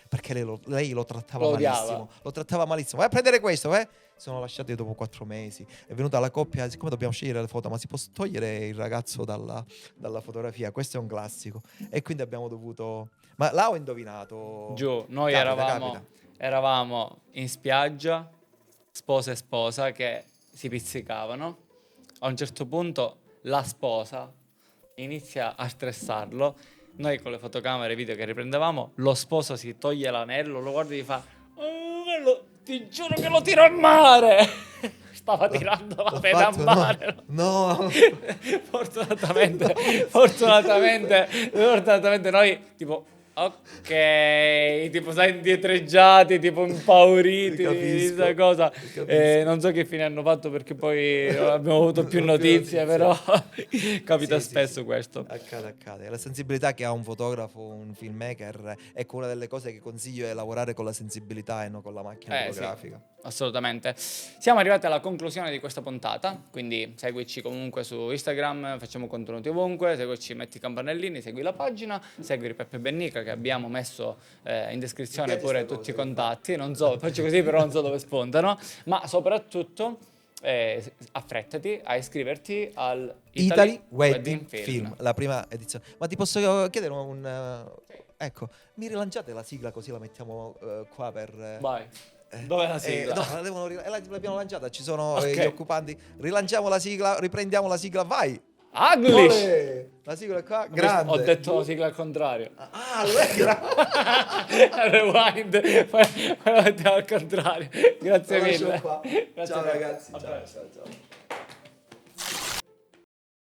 Perché lei lo trattava Lo odiava. malissimo. Lo trattava malissimo. Vai a prendere questo, eh? Si sono lasciati dopo 4 mesi. È venuta la coppia, siccome dobbiamo scegliere le foto, ma si può togliere il ragazzo dalla fotografia? Questo è un classico. E quindi abbiamo dovuto... Ma là ho indovinato. Giù, noi Capita. eravamo in spiaggia, sposa e sposa, che si pizzicavano. A un certo punto la sposa inizia a stressarlo. Noi con le fotocamere video che riprendevamo, lo sposo si toglie l'anello, lo guarda e gli fa ti giuro che lo tiro a mare. Stava tirando la L'ho peda a fatto, mare. No. Fortunatamente noi tipo ok, tipo sai indietreggiati, tipo impauriti di Capisco, questa cosa. capisco. Non so che fine hanno fatto perché poi abbiamo avuto più notizie, però capita Sì, spesso sì. questo. Accade. La sensibilità che ha un fotografo, un filmmaker, ecco, una delle cose che consiglio è lavorare con la sensibilità e non con la macchina Sì, fotografica. assolutamente. Siamo arrivati alla conclusione di questa puntata, quindi seguici comunque su Instagram, facciamo contenuti ovunque, seguici, metti i campanellini, segui la pagina, segui Peppe Bennica che abbiamo messo in descrizione Mi piace pure sta tutti i cosa, contatti, non so, faccio così però non so dove spuntano, ma soprattutto affrettati a iscriverti al Italy Wedding Film, la prima edizione. Ma ti posso chiedere ecco, mi rilanciate la sigla così la mettiamo qua per... Vai. Dov'è la sigla? No, l'abbiamo lanciata, ci sono Ok. gli occupanti. Rilanciamo la sigla, riprendiamo la sigla, vai! English! Olè! La sigla è qua, grande. Ho detto la sigla al contrario. Ah, lo è grande. Rewind, poi lo mettiamo al contrario. Grazie Lo lascio mille. qua. Grazie Ciao mille. ragazzi, A ciao, presto. ciao.